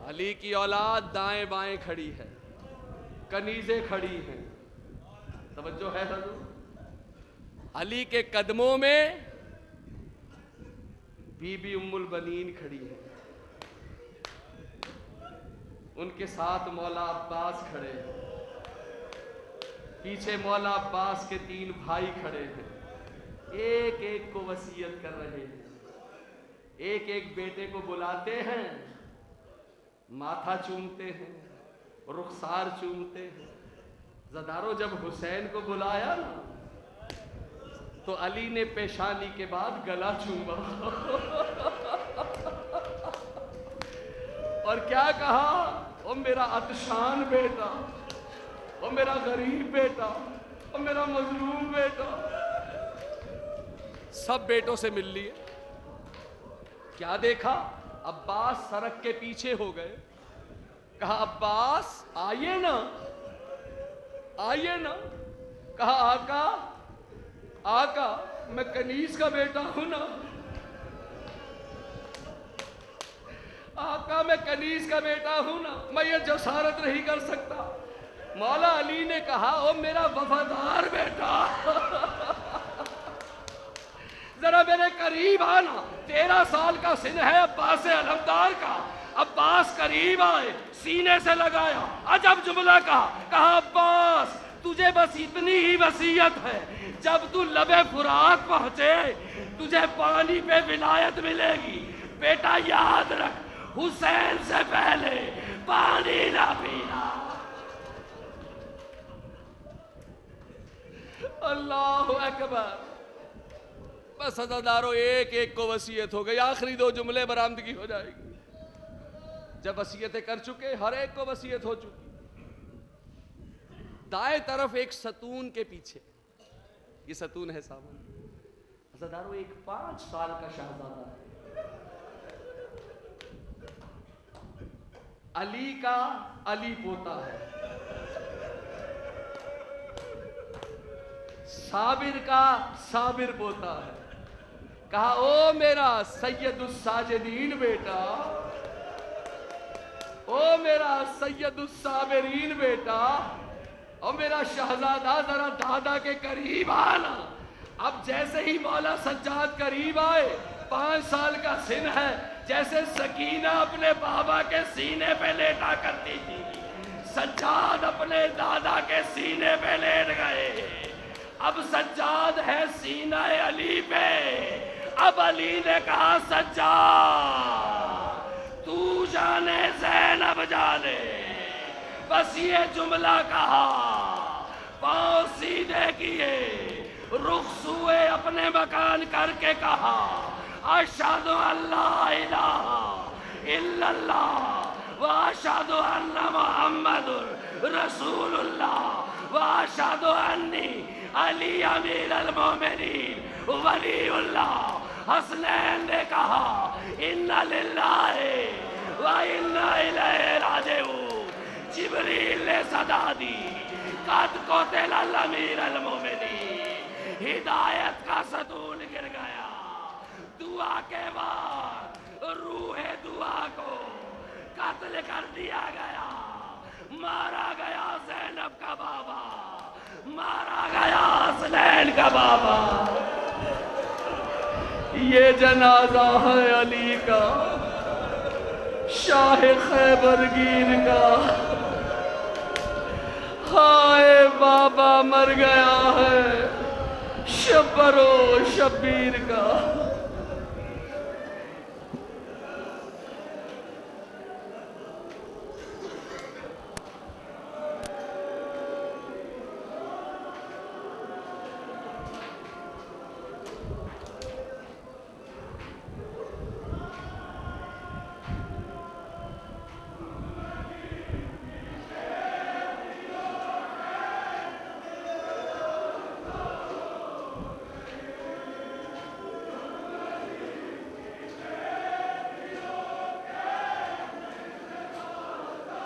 علی کی اولاد دائیں بائیں کھڑی ہے، کنیزیں کھڑی ہیں، توجہ ہے حضور۔ علی کے قدموں میں بی بی ام البنین کھڑی ہے، ان کے ساتھ مولا عباس کھڑے ہیں، پیچھے مولا عباس کے 3 بھائی کھڑے ہیں، ایک ایک کو وصیت کر رہے ہیں، ایک ایک بیٹے کو بلاتے ہیں، ماتھا چومتے ہیں، رخسار چومتے ہیں۔ زدارو جب حسین کو بلایا نا، تو علی نے پیشانی کے بعد گلا چوما اور کیا کہا، او میرا عطشان بیٹا، او میرا غریب بیٹا، او میرا مظلوم بیٹا۔ سب بیٹوں سے مل لیے۔ کیا دیکھا، عباس سڑک کے پیچھے ہو گئے، کہا عباس آئیے نا، آئیے نا۔ کہا آقا، آقا میں کنیز کا بیٹا ہوں نا، آقا میں کنیز کا بیٹا ہوں نا، میں یہ جسارت نہیں کر سکتا۔ مولا علی نے کہا او میرا وفادار بیٹا، ذرا میرے قریب آنا، 13 سال کا سن ہے عباس علمدار کا۔ عباس قریب آئے، سینے سے لگایا، عجب جملہ کہا عباس تجھے بس اتنی ہی وصیت ہے، جب تو لب فرات پہنچے تجھے پانی پہ ولایت ملے گی، بیٹا یاد رکھ حسین سے پہلے پانی نہ پینا۔ اللہ اکبر۔ بس عزادارو ایک ایک کو وصیت ہو گئی، آخری 2 جملے برآمدگی ہو جائے گی۔ جب وصیتیں کر چکے، ہر ایک کو وصیت ہو چکی، دائیں طرف ایک ستون کے پیچھے، یہ ستون ہے سامنے، عزادارو ایک 5 سال کا شہزادہ ہے، علی کا علی پوتا ہے، صابر کا صابر پوتا ہے۔ کہا او میرا سید الساجدین بیٹا، او میرا سید الصابرین بیٹا، او میرا شہزادہ ذرا دادا کے قریب آنا۔ اب جیسے ہی مولا سجاد قریب آئے، 5 سال کا سن ہے، جیسے سکینہ اپنے بابا کے سینے پہ لیٹا کرتی تھی، سجاد اپنے دادا کے سینے پہ لیٹ گئے۔ اب سجاد ہے سینہ علی پہ، اب علی نے کہا سجاد تو جانے زینب جانے، بس یہ جملہ کہا، پاؤں سیدھے کیے، رخ سوئے اپنے مکان کر کے کہا اشہد ان لا الہ الا اللہ واشہد ان محمد رسول اللہ واشہد انی علی امیر المومنین ولی اللہ۔ حسنین نے کہا انا للہ و انا الیہ راجعون۔ جبریل نے صدا دی قد قتل الامیر المومنین، ہدایت کا ستون گر گیا، دعا کے بعد روح دعا کو قتل کر دیا گیا، مارا گیا زینب کا بابا، مارا گیا حسنین کا بابا۔ یہ جنازہ ہے علی کا، شاہ خیبر گیر کا، ہائے بابا مر گیا ہے شبر و شبیر کا۔